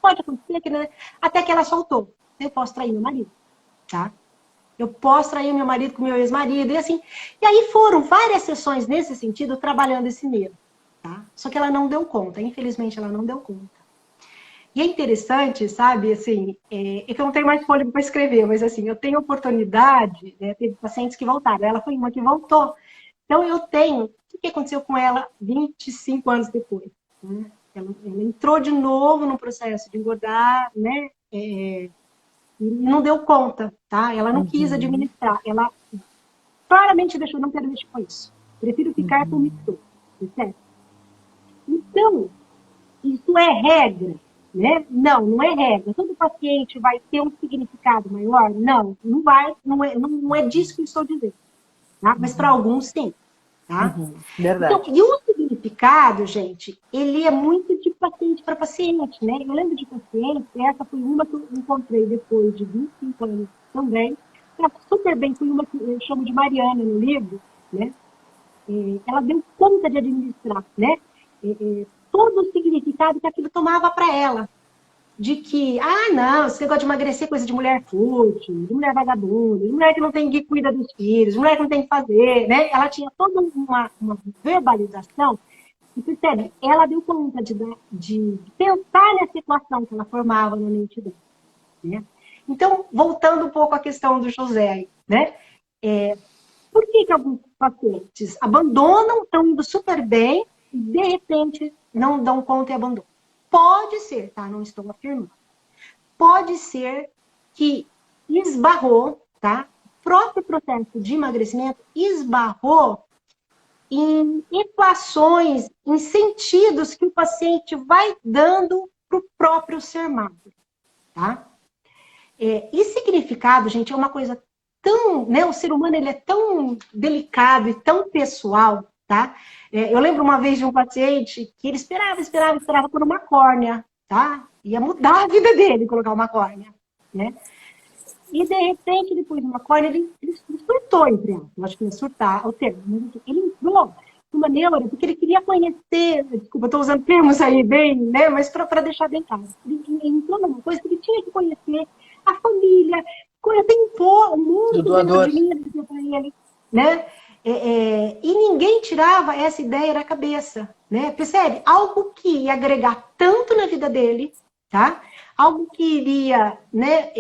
pode acontecer? Né? Até que ela soltou. Eu posso trair meu marido, tá? Eu posso trair meu marido com meu ex-marido, e assim. E aí foram várias sessões nesse sentido, trabalhando esse medo, tá? Só que ela não deu conta, infelizmente ela não deu conta. E é interessante, sabe, assim, que eu não tenho mais fôlego para escrever, mas assim, eu tenho oportunidade, né, teve pacientes que voltaram, ela foi uma que voltou. Então eu tenho, o que aconteceu com ela 25 anos depois? Né? Ela entrou de novo no processo de engordar, né, e não deu conta, tá? Ela não quis administrar, ela claramente deixou, não quero mexer com isso. Prefiro ficar com o mito, certo? Então, isso é regra, né? Não, não é regra. Todo paciente vai ter um significado maior? Não, não vai, não é disso que eu estou dizendo. Tá? Mas para alguns, sim. Tá? Então, Verdade. e o significado, gente, ele é muito de paciente para paciente, né? Eu lembro de paciente, essa foi uma que eu encontrei depois de 25 anos também, super bem, foi uma que eu chamo de Mariana no livro, né? Ela deu conta de administrar, né? Todo o significado que aquilo tomava para ela. De que, não, esse negócio de emagrecer é coisa de mulher fútil, de mulher vagabunda, de mulher que não tem que cuidar dos filhos, de mulher que não tem que fazer, né? Ela tinha toda uma verbalização e, percebe, ela deu conta de pensar nessa situação que ela formava na mente dela, né? Então, voltando um pouco à questão do José, né? Por que alguns pacientes abandonam, estão indo super bem, e de repente não dão conta e abandonam? Pode ser, tá? Não estou afirmando. Pode ser que esbarrou, tá? O próprio processo de emagrecimento esbarrou em equações, em sentidos que o paciente vai dando para o próprio ser magro, tá? E significado, gente, é uma coisa tão, né? O ser humano, ele é tão delicado e tão pessoal, tá? Eu lembro uma vez de um paciente que ele esperava por uma córnea, tá? Ia mudar a vida dele colocar uma córnea, né? E de repente, depois de uma córnea, ele surtou, entre elas. Eu acho que ia surtar o termo. Mas ele entrou numa neura, porque ele queria conhecer, desculpa, estou usando termos aí bem, né? Mas para deixar bem claro. Ele entrou numa coisa que ele tinha que conhecer a família, conhecer um mundo dentro de mim, para ele, né? E ninguém tirava essa ideia da cabeça, né? Percebe? Algo que ia agregar tanto na vida dele, tá? Algo que iria, né,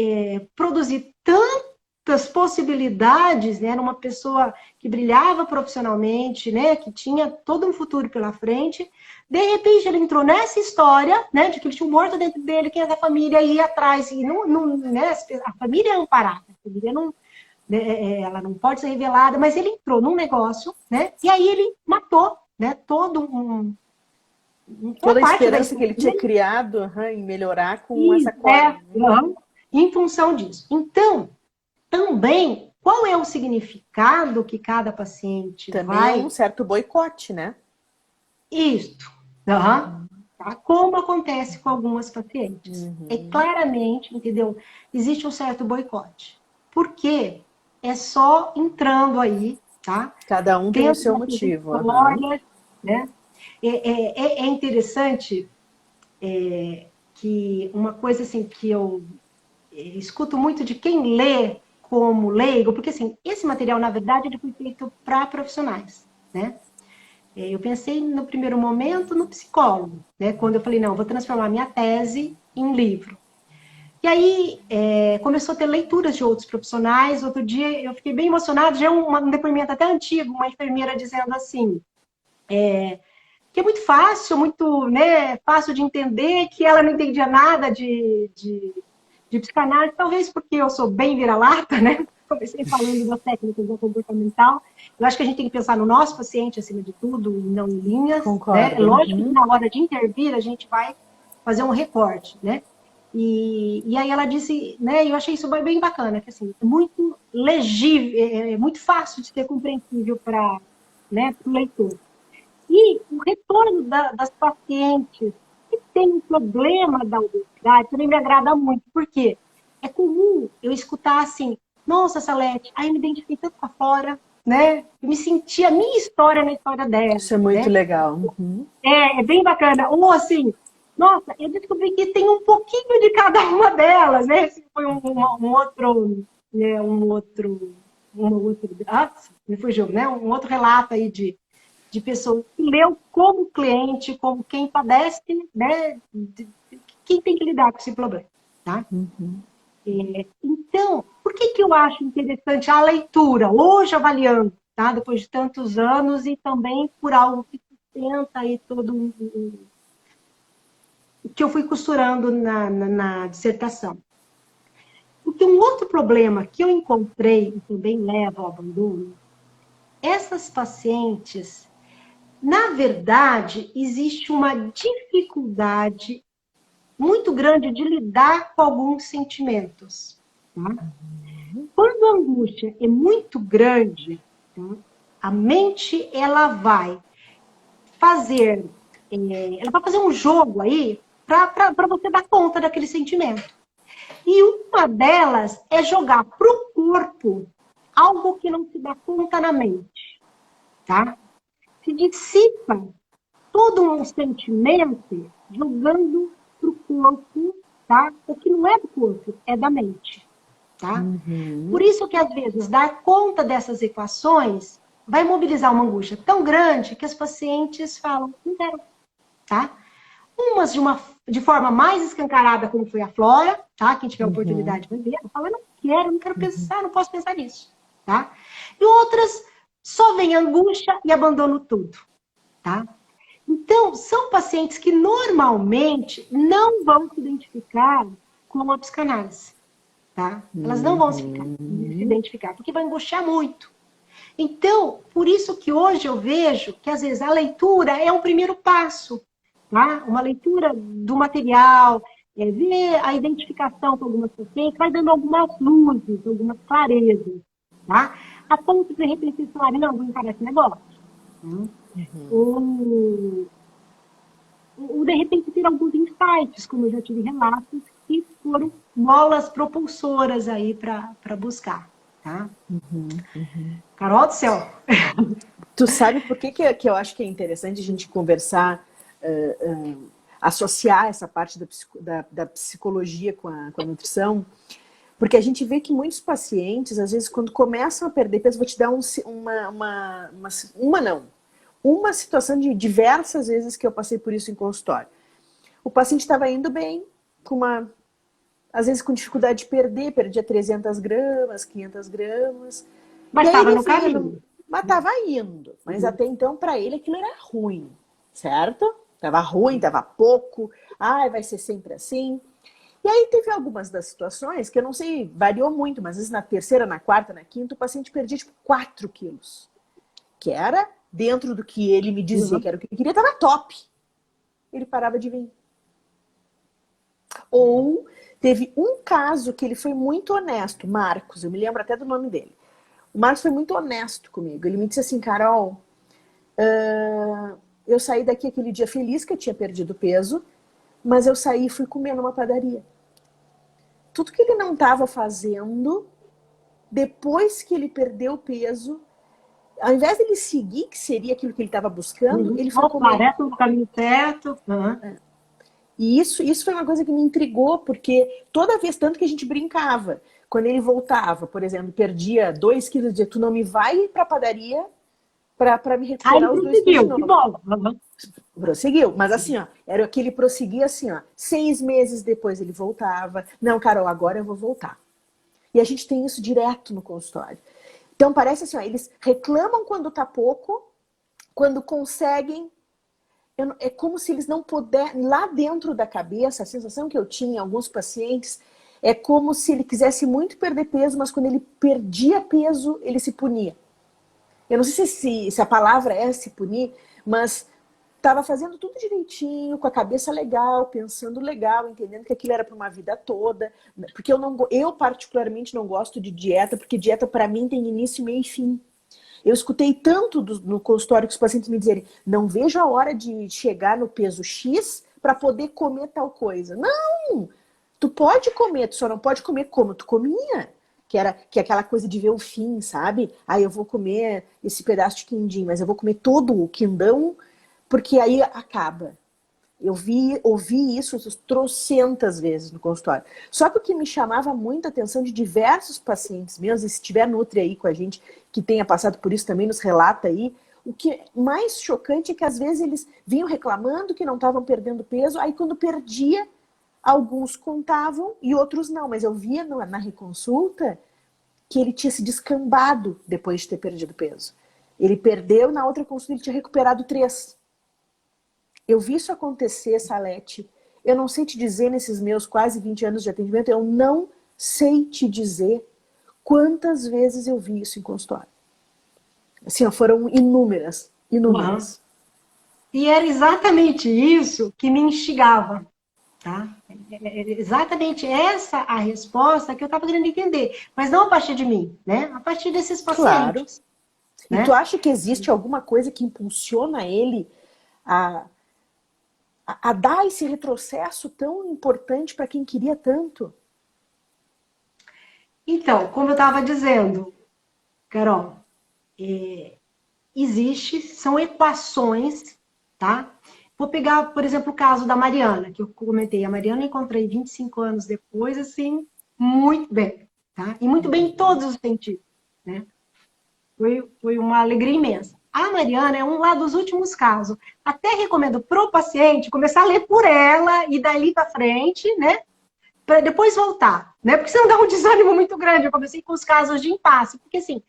produzir tantas possibilidades, né? Era uma pessoa que brilhava profissionalmente, né? Que tinha todo um futuro pela frente. De repente ele entrou nessa história, né? De que ele tinha um morto dentro dele, que a família ia atrás e né, a família é amparada, a família não, ela não pode ser revelada, mas ele entrou num negócio, né? E aí ele matou, né? Toda a esperança que ele tinha criado em melhorar com essa córnea. Em função disso. Então, também, qual é o significado que cada paciente também vai... um certo boicote, né? Isso. tá? Como acontece com algumas pacientes. É Uhum. claramente, entendeu? Existe um certo boicote. Por quê? É só entrando aí, tá? Cada um tem o Dentro seu dessas motivo. Aham. histórias, né? É interessante que uma coisa assim que eu escuto muito de quem lê como leigo, porque assim, esse material, na verdade, ele foi feito para profissionais, né? Eu pensei no primeiro momento no psicólogo, né? Quando eu falei, não, eu vou transformar minha tese em livro. E aí começou a ter leituras de outros profissionais. Outro dia eu fiquei bem emocionada, já é um depoimento até antigo, uma enfermeira dizendo assim, que é muito fácil, muito, né, fácil de entender, que ela não entendia nada de psicanálise, talvez porque eu sou bem vira-lata, né? Comecei falando das técnicas da comportamental. Eu acho que a gente tem que pensar no nosso paciente acima de tudo e não em linhas, né? É Concordo. lógico que Uhum. na hora de intervir a gente vai fazer um recorte, né? E aí ela disse, né? E eu achei isso bem bacana, que assim, é muito legível, é muito fácil de ser compreensível para, né, o leitor. E o retorno das pacientes que têm um problema da obesidade também me agrada muito, porque é comum eu escutar assim, nossa, Salete, aí eu me identifiquei tanto com a Flora, né? Eu me senti a minha história na história dela, Isso é muito né? legal. Uhum. É bem bacana. Ou assim, nossa, eu descobri que tem um pouquinho de cada uma delas, né? Esse foi um outro, né? Me fugiu, né? Um outro relato aí de pessoas que leu como cliente, como quem padece, né, quem tem que lidar com esse problema, tá? Uhum. Então, por que eu acho interessante a leitura, hoje avaliando, tá? Depois de tantos anos e também por algo que sustenta aí todo o que eu fui costurando na dissertação. Porque um outro problema que eu encontrei e também leva ao abandono, essas pacientes, na verdade, existe uma dificuldade muito grande de lidar com alguns sentimentos. Tá? Quando a angústia é muito grande, tá? A mente ela vai fazer, ela vai fazer um jogo aí para você dar conta daquele sentimento. E uma delas é jogar para o corpo algo que não se dá conta na mente, tá? Se dissipa todo um sentimento jogando para o corpo, tá? O que não é do corpo, é da mente, tá? Por Uhum. isso que, às vezes, dar conta dessas equações vai mobilizar uma angústia tão grande que as pacientes falam, não quero, tá? Umas de forma mais escancarada, como foi a Flora, tá? Quem tiver Uhum. oportunidade vai ver, ela fala, não quero pensar, não posso pensar nisso, tá? E outras só vem angústia e abandono tudo, tá? Então, são pacientes que normalmente não vão se identificar com a psicanálise, tá? Elas não vão se Uhum. identificar, porque vai angustiar muito. Então, por isso que hoje eu vejo que, às vezes, a leitura é um primeiro passo, tá? Uma leitura do material, ver a identificação com algumas pacientes, vai dando algumas luzes, algumas clarezas, tá? A ponto, de repente, vocês falarem, não, vou encarar esse negócio. Tá? Ou de repente ter alguns insights, como eu já tive relatos, que foram molas propulsoras aí para buscar, tá? Carol do céu! Tu sabe por que eu acho que é interessante a gente conversar, associar essa parte da psicologia com a nutrição? Porque a gente vê que muitos pacientes, às vezes, quando começam a perder peso, vou te dar uma situação de diversas vezes que eu passei por isso em consultório. O paciente estava indo bem, às vezes com dificuldade de perdia 300 gramas, 500 gramas, e Mas aí estava ele no vinha, no, caminho. mas estava indo, mas até então para ele aquilo era ruim, certo? Tava ruim, tava pouco, vai ser sempre assim. E aí teve algumas das situações que eu não sei, variou muito, mas às vezes na terceira, na quarta, na quinta, o paciente perdia tipo 4 quilos, que era dentro do que ele me dizia que era o que ele queria, estava top. Ele parava de vir. Ou teve um caso que ele foi muito honesto, Marcos, eu me lembro até do nome dele. O Marcos foi muito honesto comigo. Ele me disse assim, Carol, Eu saí daqui aquele dia feliz que eu tinha perdido peso, mas eu saí e fui comer numa padaria. Tudo que ele não estava fazendo, depois que ele perdeu o peso, ao invés dele seguir, que seria aquilo que ele estava buscando, ele foi comer. Parece no caminho certo. E isso foi uma coisa que me intrigou, porque toda vez, tanto que a gente brincava, quando ele voltava, por exemplo, perdia 2 quilos, dizia, tu não me vai para a padaria para me recuperar os 2 quilos de novo. Que bom. Prosseguiu, mas assim, ó, era que ele prosseguia assim, ó, 6 meses depois ele voltava, não, Carol, agora eu vou voltar. E a gente tem isso direto no consultório. Então parece assim, ó, eles reclamam quando tá pouco, quando conseguem, é como se eles não puderem, lá dentro da cabeça, a sensação que eu tinha em alguns pacientes, é como se ele quisesse muito perder peso, mas quando ele perdia peso, ele se punia. Eu não sei se a palavra é se punir, mas estava fazendo tudo direitinho, com a cabeça legal, pensando legal, entendendo que aquilo era para uma vida toda. Porque eu particularmente não gosto de dieta, porque dieta para mim tem início, meio e fim. Eu escutei tanto no consultório que os pacientes me dizerem, não vejo a hora de chegar no peso X para poder comer tal coisa. Não! Tu pode comer, tu só não pode comer como tu comia. Que é aquela coisa de ver o fim, sabe? Aí eu vou comer esse pedaço de quindim, mas eu vou comer todo o quindão, porque aí acaba. Eu ouvi isso trocentas vezes no consultório. Só que o que me chamava muita atenção de diversos pacientes meus, e se tiver Nutri aí com a gente, que tenha passado por isso também, nos relata aí, o que é mais chocante é que às vezes eles vinham reclamando que não estavam perdendo peso, aí quando perdia, alguns contavam e outros não. Mas eu via na reconsulta que ele tinha se descambado depois de ter perdido peso. Ele perdeu, na outra consulta ele tinha recuperado 3. Eu vi isso acontecer, Salete. Eu não sei te dizer, nesses meus quase 20 anos de atendimento, eu não sei te dizer quantas vezes eu vi isso em consultório. Assim, foram inúmeras. E era exatamente isso que me instigava, tá? Exatamente essa a resposta que eu estava querendo entender. Mas não a partir de mim, né? A partir desses pacientes. Claro. Né? E tu acha que existe alguma coisa que impulsiona ele a dar esse retrocesso tão importante para quem queria tanto? Então, como eu estava dizendo, Carol, são equações, tá? Vou pegar, por exemplo, o caso da Mariana, que eu comentei. A Mariana eu encontrei 25 anos depois, assim, muito bem, tá? E muito bem em todos os sentidos, né? Foi uma alegria imensa. A Mariana é um lá dos últimos casos. Até recomendo pro paciente começar a ler por ela e dali para frente, né? Para depois voltar, né? Porque senão dá um desânimo muito grande. Eu comecei com os casos de impasse, porque assim,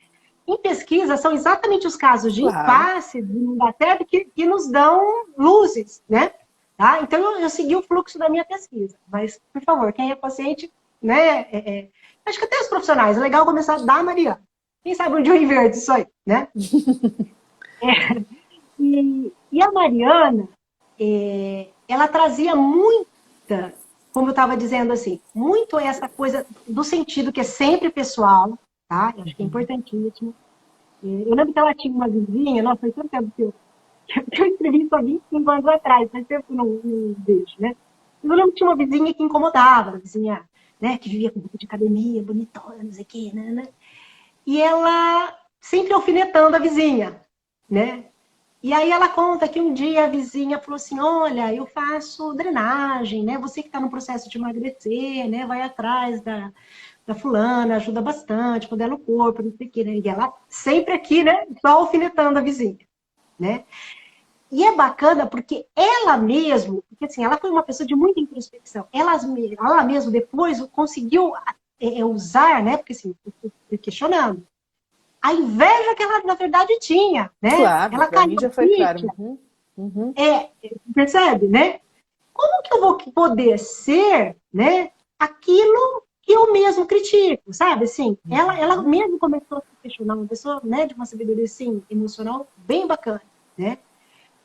em pesquisa são exatamente os casos de impasse, de não dar certo, que nos dão luzes, né? Tá? Então eu segui o fluxo da minha pesquisa. Mas, por favor, quem é paciente, né? Acho que até os profissionais, é legal começar da Mariana. Quem sabe um dia eu inverto isso aí, né? E a Mariana, ela trazia muita, como eu estava dizendo assim, muito essa coisa do sentido que é sempre pessoal, tá? Eu acho que é importantíssimo. Eu lembro que ela tinha uma vizinha, nossa, foi tanto tempo que eu escrevi isso há 25 anos atrás, faz tempo que eu não vejo, né? Eu lembro que tinha uma vizinha que incomodava, uma vizinha, né, que vivia com roupa de academia, bonitona, não sei o quê, né? E ela sempre alfinetando a vizinha, né? E aí ela conta que um dia a vizinha falou assim, olha, eu faço drenagem, né? Você que está no processo de emagrecer, né? Vai atrás da fulana, ajuda bastante, modela o corpo, não sei o quê, né? E ela sempre aqui, né? Só alfinetando a vizinha, né? E é bacana porque ela mesmo, porque assim, ela foi uma pessoa de muita introspecção, ela mesmo depois conseguiu usar, né? Porque assim, eu questionando, a inveja que ela, na verdade, tinha, né? Claro, ela pra mim já foi claro. Percebe, né? Como que eu vou poder ser, né, aquilo que eu mesmo critico, sabe? Assim, ela mesmo começou a se questionar, uma pessoa, né, de uma sabedoria, assim, emocional bem bacana, né?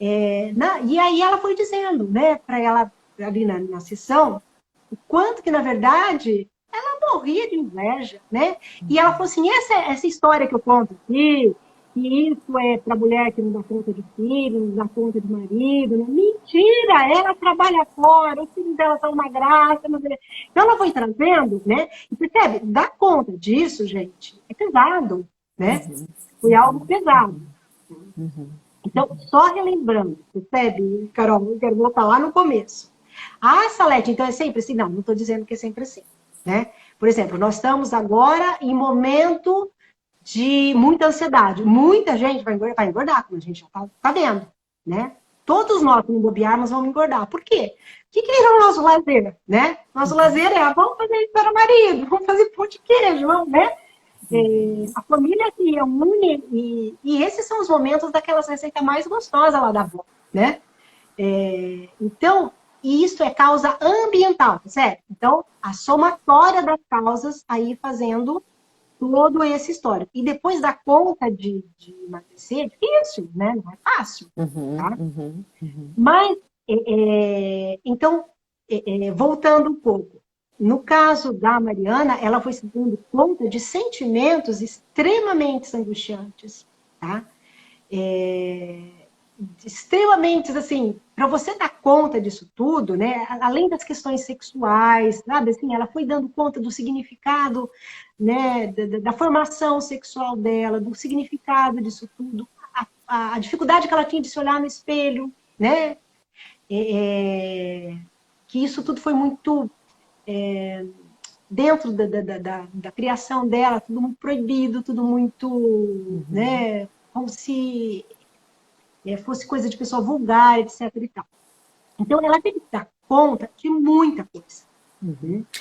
E aí ela foi dizendo, né, para ela, ali na sessão, o quanto que, na verdade, ela morria de inveja, né? E ela falou assim, essa história que eu conto aqui, que isso é para mulher que não dá conta de filho, não dá conta de marido. Né? Mentira! Ela trabalha fora, os filhos dela são uma graça. Então, ela foi trazendo, né? E percebe, dar conta disso, gente, é pesado, né? Foi algo pesado. Então, só relembrando, percebe, Carol? Eu quero voltar lá no começo. Ah, Salete, então é sempre assim? Não estou dizendo que é sempre assim, né? Por exemplo, nós estamos agora em momento de muita ansiedade. Muita gente vai engordar, como a gente já está vendo, né? Todos nós, que não bobearmos, vamos engordar. Por quê? O que é o nosso lazer, né? Nosso lazer é, vamos fazer isso para o marido, vamos fazer pão de queijo, vamos, né? A família se une e esses são os momentos daquelas receitas mais gostosas lá da avó, né? Então, isso é causa ambiental, certo? Então, a somatória das causas aí fazendo todo esse histórico. E depois da conta de emagrecer, é difícil, né? Não é fácil, tá? Mas, então, voltando um pouco, no caso da Mariana, ela foi se dando conta de sentimentos extremamente angustiantes, tá? Extremamente, assim, para você dar conta disso tudo, né, além das questões sexuais, sabe, assim, ela foi dando conta do significado, né, da formação sexual dela, do significado disso tudo, a dificuldade que ela tinha de se olhar no espelho, né, que isso tudo foi muito dentro da criação dela, tudo muito proibido, tudo muito, né, como se fosse coisa de pessoa vulgar, etc. e tal. Então, ela teve que dar conta de muita coisa.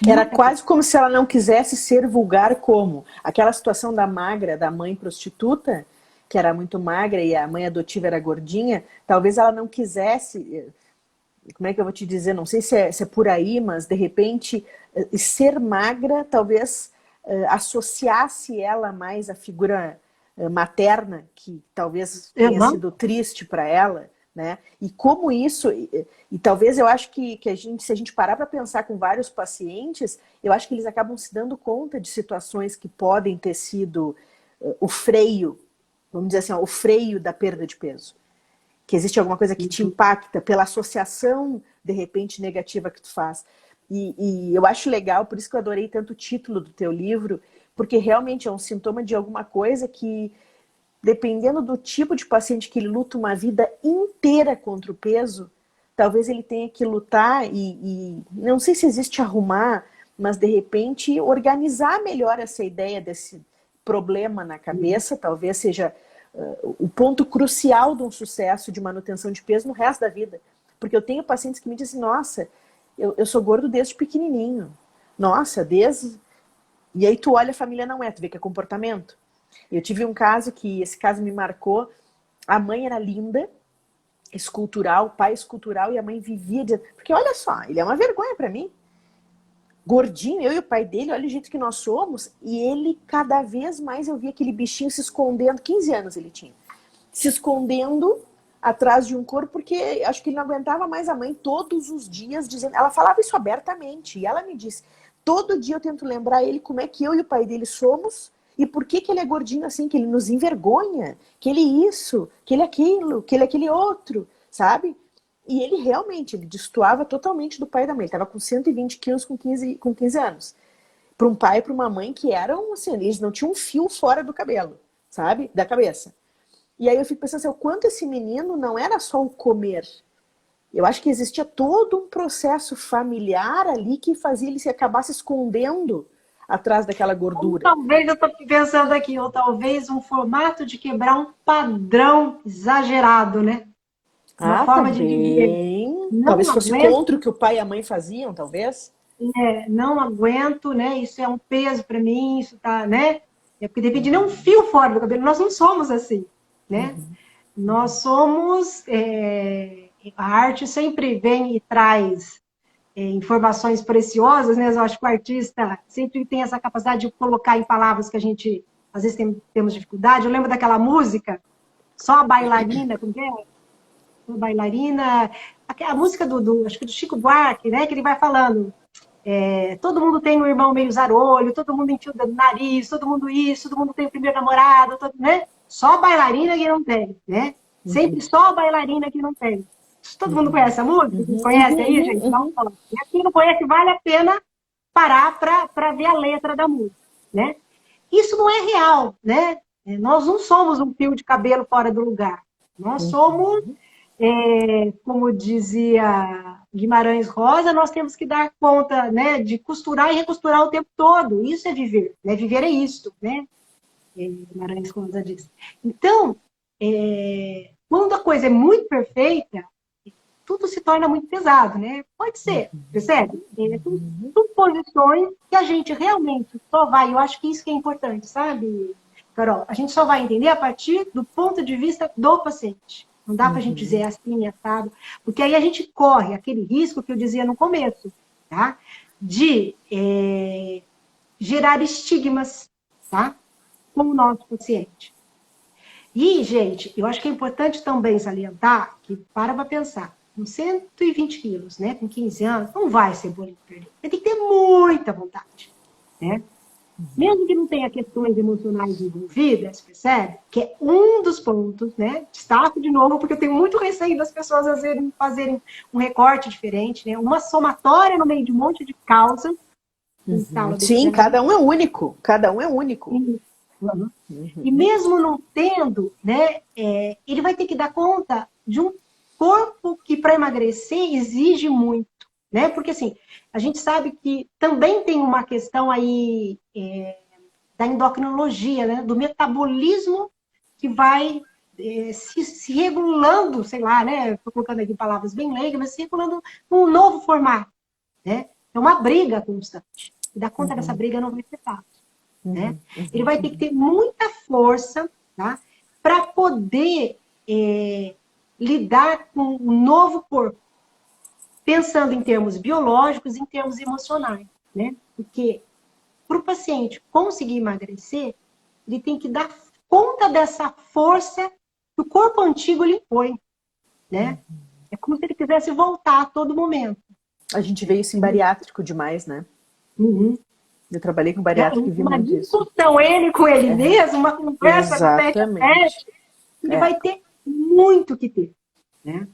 Era quase como se ela não quisesse ser vulgar como. Aquela situação da magra, da mãe prostituta, que era muito magra e a mãe adotiva era gordinha, talvez ela não quisesse, como é que eu vou te dizer, não sei se é por aí, mas de repente ser magra talvez associasse ela mais à figura materna, que talvez tenha sido triste para ela, né? E como isso, e talvez eu acho que se a gente parar para pensar com vários pacientes, eu acho que eles acabam se dando conta de situações que podem ter sido o freio, vamos dizer assim, o freio da perda de peso. Que existe alguma coisa que te impacta pela associação, de repente, negativa que tu faz. E eu acho legal, por isso que eu adorei tanto o título do teu livro, porque realmente é um sintoma de alguma coisa que, dependendo do tipo de paciente que ele luta uma vida inteira contra o peso, talvez ele tenha que lutar e não sei se existe arrumar, mas de repente organizar melhor essa ideia desse problema na cabeça, talvez seja o ponto crucial de um sucesso de manutenção de peso no resto da vida. Porque eu tenho pacientes que me dizem, nossa, eu sou gordo desde pequenininho. Nossa, desde... E aí tu olha, a família não é, tu vê que é comportamento. Eu tive um caso que, esse caso me marcou, a mãe era linda, escultural, pai escultural, e a mãe vivia... Porque olha só, ele é uma vergonha pra mim. Gordinho, eu e o pai dele, olha o jeito que nós somos, e ele cada vez mais eu via aquele bichinho se escondendo, 15 anos ele tinha, se escondendo atrás de um corpo, porque acho que ele não aguentava mais a mãe todos os dias dizendo, ela falava isso abertamente, e ela me disse, todo dia eu tento lembrar ele como é que eu e o pai dele somos, e por que ele é gordinho assim, que ele nos envergonha, que ele isso, que ele aquilo, que ele aquele outro, sabe? E ele realmente, ele destoava totalmente do pai e da mãe. Ele estava com 120 quilos com 15 anos. Para um pai e para uma mãe que eram, assim, eles não tinham um fio fora do cabelo, sabe? Da cabeça. E aí eu fico pensando assim, o quanto esse menino não era só o comer. Eu acho que existia todo um processo familiar ali que fazia ele se acabar se escondendo atrás daquela gordura. Ou talvez, eu estou pensando aqui, ou talvez um formato de quebrar um padrão exagerado, né? Uma forma de viver. Talvez fosse contra o que o pai e a mãe faziam, talvez. Não aguento, né? Isso é um peso para mim, isso tá, né? É porque depende de um fio fora do cabelo. Nós não somos assim, né? Nós somos... a arte sempre vem e traz informações preciosas, né? Eu acho que o artista sempre tem essa capacidade de colocar em palavras que a gente, às vezes, temos dificuldade. Eu lembro daquela música, Só a Bailarina, como que é? Bailarina, a música acho que do Chico Buarque, né, que ele vai falando, todo mundo tem um irmão meio zarolho, todo mundo enfia o dedo no nariz, todo mundo isso, todo mundo tem o primeiro namorado, né? Só bailarina que não tem, né? Sempre só bailarina que não tem. Todo mundo conhece a música? Conhece aí, gente? Não, e quem não conhece, vale a pena parar para ver a letra da música, né? Isso não é real, né? Nós não somos um fio de cabelo fora do lugar. Nós somos, como dizia Guimarães Rosa, nós temos que dar conta, né, de costurar e recosturar o tempo todo. Isso é viver, né? Viver é isto, né? Guimarães Rosa diz. Então, quando a coisa é muito perfeita, tudo se torna muito pesado, né? Pode ser, percebe? São posições que a gente realmente só vai, eu acho que isso que é importante, sabe, Carol? A gente só vai entender a partir do ponto de vista do paciente. Não dá para a gente dizer assim, assado, porque aí a gente corre aquele risco que eu dizia no começo, tá? De gerar estigmas, tá? Com o nosso paciente. E, gente, eu acho que é importante também salientar que, para pensar, com 120 quilos, né, com 15 anos, não vai ser bolinho perdido. Você tem que ter muita vontade, né? Mesmo que não tenha questões emocionais envolvidas, percebe? Que é um dos pontos, né? Destaco de novo, porque eu tenho muito receio das pessoas fazerem um recorte diferente, né? Uma somatória no meio de um monte de causas. Sim, cada um é único. Cada um é único. E mesmo não tendo, né, ele vai ter que dar conta de um corpo que para emagrecer exige muito, né? Porque assim, a gente sabe que também tem uma questão aí da endocrinologia, né? Do metabolismo que vai se regulando, sei lá, né? Estou colocando aqui palavras bem leigas, mas se regulando num novo formato, né? É uma briga constante. E dar conta dessa briga não vai ser fácil. Né? Ele vai ter que ter muita força, tá? Para poder lidar com um novo corpo, pensando em termos biológicos, em termos emocionais, né? Porque para o paciente conseguir emagrecer, ele tem que dar conta dessa força que o corpo antigo lhe impõe, né? É como se ele quisesse voltar a todo momento. A gente vê isso em bariátrico demais, né? Eu trabalhei com bariátrico e vi muito isso. Uma discussão ele com ele mesmo, uma conversa tete a tete, ele vai ter muito que ter, né?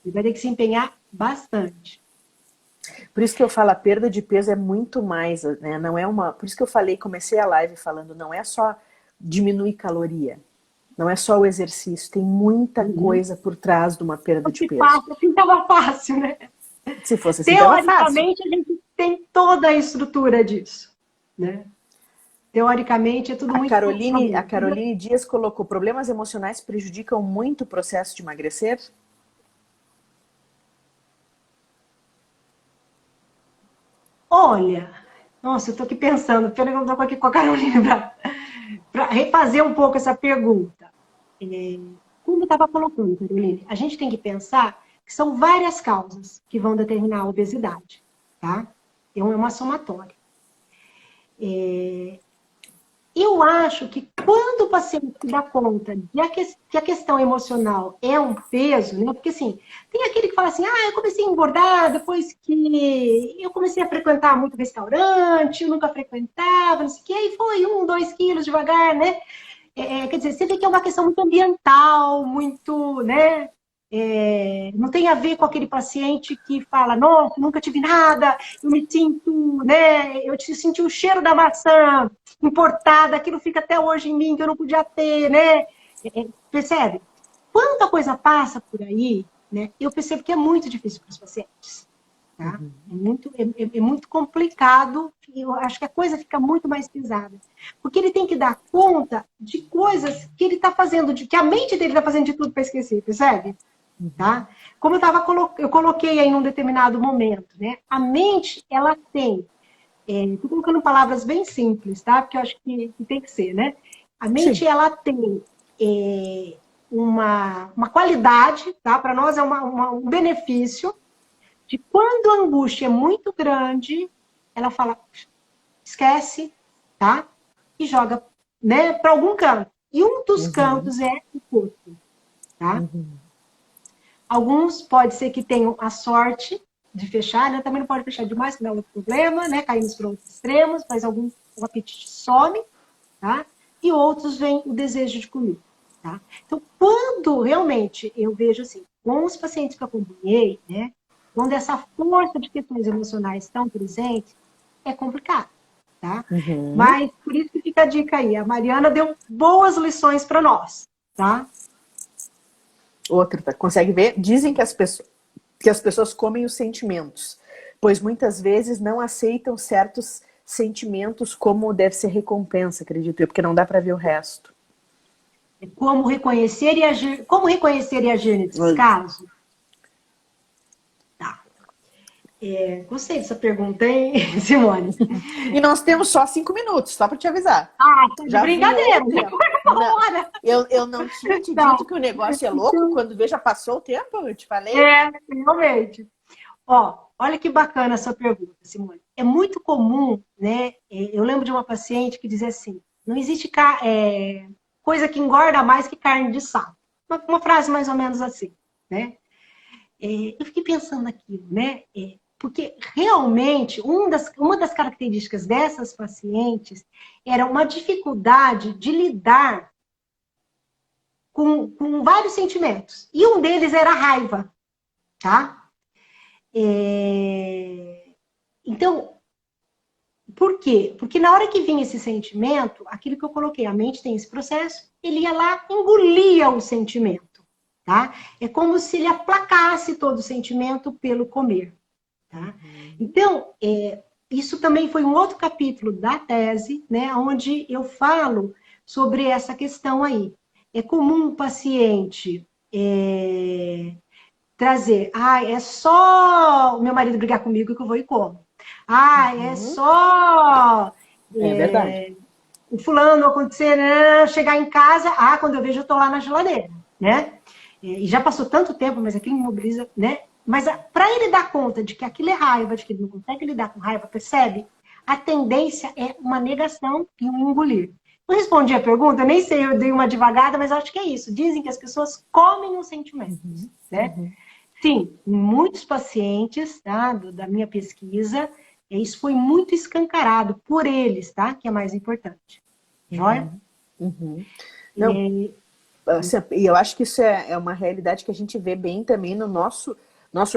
Ele vai ter que se empenhar bastante. Por isso que eu falo, a perda de peso é muito mais, né? Não é uma... Por isso que eu falei, comecei a live falando, não é só diminuir caloria, não é só o exercício, tem muita coisa por trás de uma perda de peso. Assim tava fácil, né? Se fosse assim, tava fácil. Teoricamente, a gente tem toda a estrutura disso, né? Teoricamente, é tudo muito... A Caroline Dias colocou, problemas emocionais prejudicam muito o processo de emagrecer? Olha, nossa, eu tô aqui pensando, peraí que eu tô aqui com a Caroline para refazer um pouco essa pergunta. Como eu estava colocando, Caroline, a gente tem que pensar que são várias causas que vão determinar a obesidade, tá? É uma somatória. Eu acho que quando o paciente se dá conta de que a questão emocional é um peso, né? Porque assim, tem aquele que fala assim, eu comecei a engordar depois que eu comecei a frequentar muito restaurante, eu nunca frequentava, não sei o que, aí foi 1, 2 quilos devagar, né? Quer dizer, você vê que é uma questão muito ambiental, muito, né? Não tem a ver com aquele paciente que fala, nossa, nunca tive nada, eu me sinto, né? Eu senti o cheiro da maçã importada, aquilo fica até hoje em mim, que eu não podia ter, né? Percebe? Quando a coisa passa por aí, né? Eu percebo que é muito difícil para os pacientes. Tá? É muito complicado, e eu acho que a coisa fica muito mais pesada. Porque ele tem que dar conta de coisas que ele está fazendo, que a mente dele está fazendo de tudo para esquecer, percebe? Tá? Como eu coloquei aí num determinado momento, né? A mente, ela tem, estou colocando palavras bem simples, tá? Porque eu acho que tem que ser, né? A mente, ela tem uma qualidade, tá? Para nós é um benefício, de quando a angústia é muito grande, ela fala, esquece, tá? E joga, né, para algum canto. E um dos cantos é o corpo, tá? Alguns pode ser que tenham a sorte de fechar, né? Também não pode fechar demais, que não é outro problema, né? Caímos para outros extremos, mas alguns o apetite some, tá? e outros vem o desejo de comer. Tá? Então, quando realmente eu vejo assim, com os pacientes que eu acompanhei, né, quando essa força de questões emocionais estão presentes, é complicado. Tá? Uhum. Mas por isso que fica a dica aí. A Mariana deu boas lições para nós. Tá? Outra, tá? Consegue ver? Dizem que as pessoas comem os sentimentos, pois muitas vezes não aceitam certos sentimentos como deve ser recompensa, acredito eu, porque não dá para ver o resto. Como reconhecer e agir nesses casos? Tá. Gostei dessa pergunta, hein, Simone? E nós temos só 5 minutos, só para te avisar. Ah, tá de Já voou brincadeira. o tempo. Uma Não, hora. eu não tinha te Não. dito que o negócio é louco? Quando vê, já passou o tempo, eu te falei? Realmente. Ó, olha que bacana essa pergunta, Simone. É muito comum, né? Eu lembro de uma paciente que dizia assim: não existe coisa que engorda mais que carne de sapo. Uma frase mais ou menos assim, né? Eu fiquei pensando naquilo, né? Porque realmente uma das características dessas pacientes era uma dificuldade de lidar com vários sentimentos. E um deles era a raiva, tá? Então, por quê? Porque na hora que vinha esse sentimento, aquilo que eu coloquei, a mente tem esse processo, ele ia lá, engolia o sentimento, tá? É como se ele aplacasse todo o sentimento pelo comer, tá? Então, isso também foi um outro capítulo da tese, né, onde eu falo sobre essa questão aí. É comum o paciente trazer, é só o meu marido brigar comigo que eu vou e como. É só É verdade. o fulano acontecer, né, chegar em casa, quando eu vejo eu tô lá na geladeira, né? E já passou tanto tempo, mas aquilo me mobiliza, né? Mas para ele dar conta de que aquilo é raiva, de que ele não consegue lidar com raiva, percebe? A tendência é uma negação e um engolir. Não respondi a pergunta, nem sei, eu dei uma devagada, mas acho que é isso. Dizem que as pessoas comem os sentimentos, né? Sim, em muitos pacientes, tá, da minha pesquisa, isso foi muito escancarado por eles, tá? Que é mais importante. Joia? Não, assim, e eu acho que isso é uma realidade que a gente vê bem também no nosso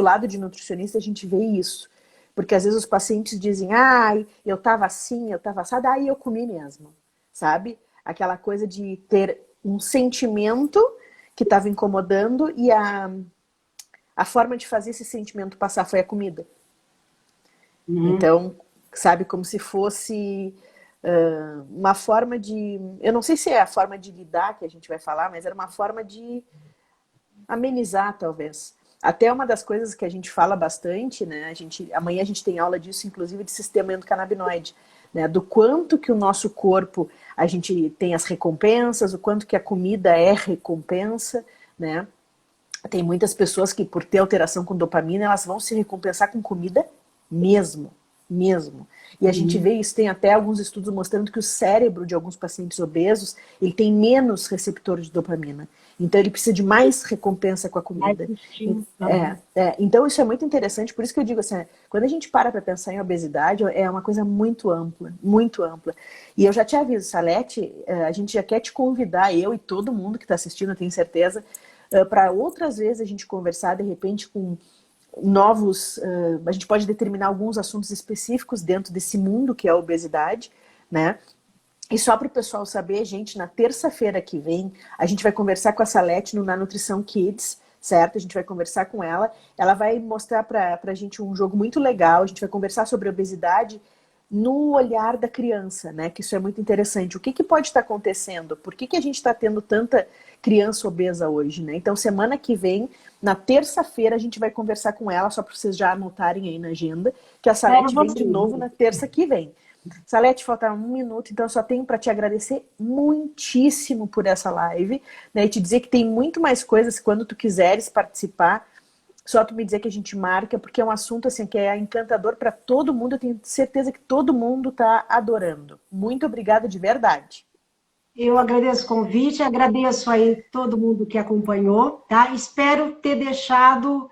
lado de nutricionista, a gente vê isso. Porque às vezes os pacientes dizem, eu tava assim, eu tava assada, aí eu comi mesmo, sabe? Aquela coisa de ter um sentimento que estava incomodando e a forma de fazer esse sentimento passar foi a comida. Então, sabe, como se fosse uma forma de... Eu não sei se é a forma de lidar que a gente vai falar, mas era uma forma de amenizar, talvez. Até uma das coisas que a gente fala bastante, né? Amanhã a gente tem aula disso, inclusive de sistema endocannabinoide, né? Do quanto que o nosso corpo, a gente tem as recompensas, o quanto que a comida é recompensa, né? Tem muitas pessoas que, por ter alteração com dopamina, elas vão se recompensar com comida mesmo. E a gente vê isso, tem até alguns estudos mostrando que o cérebro de alguns pacientes obesos, ele tem menos receptor de dopamina. Então ele precisa de mais recompensa com a comida. Então isso é muito interessante, por isso que eu digo assim, quando a gente para pensar em obesidade, é uma coisa muito ampla, muito ampla. E eu já te aviso, Salete, a gente já quer te convidar, eu e todo mundo que está assistindo, eu tenho certeza, para outras vezes a gente conversar, de repente, com novos... a gente pode determinar alguns assuntos específicos dentro desse mundo que é a obesidade, né? E só para o pessoal saber, gente, na terça-feira que vem, a gente vai conversar com a Salete na Nutrição Kids, certo? A gente vai conversar com ela. Ela vai mostrar para a gente um jogo muito legal. A gente vai conversar sobre obesidade no olhar da criança, né? Que isso é muito interessante. O que pode estar acontecendo? Por que a gente está tendo tanta criança obesa hoje, né? Então, semana que vem, na terça-feira, a gente vai conversar com ela, só para vocês já anotarem aí na agenda, que a Salete vem de novo na terça que vem. Salete, falta 1 minuto, então eu só tenho para te agradecer muitíssimo por essa live, né? E te dizer que tem muito mais coisas, quando tu quiseres participar, só tu me dizer que a gente marca, porque é um assunto assim que é encantador para todo mundo, eu tenho certeza que todo mundo está adorando. Muito obrigada de verdade. Eu agradeço o convite, agradeço aí todo mundo que acompanhou, tá? Espero ter deixado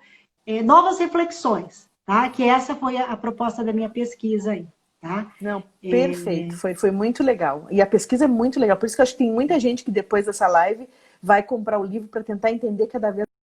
novas reflexões, tá? Que essa foi a proposta da minha pesquisa aí. tá? Não, perfeito. Foi muito legal. E a pesquisa é muito legal. Por isso que eu acho que tem muita gente que depois dessa live vai comprar o livro para tentar entender cada vez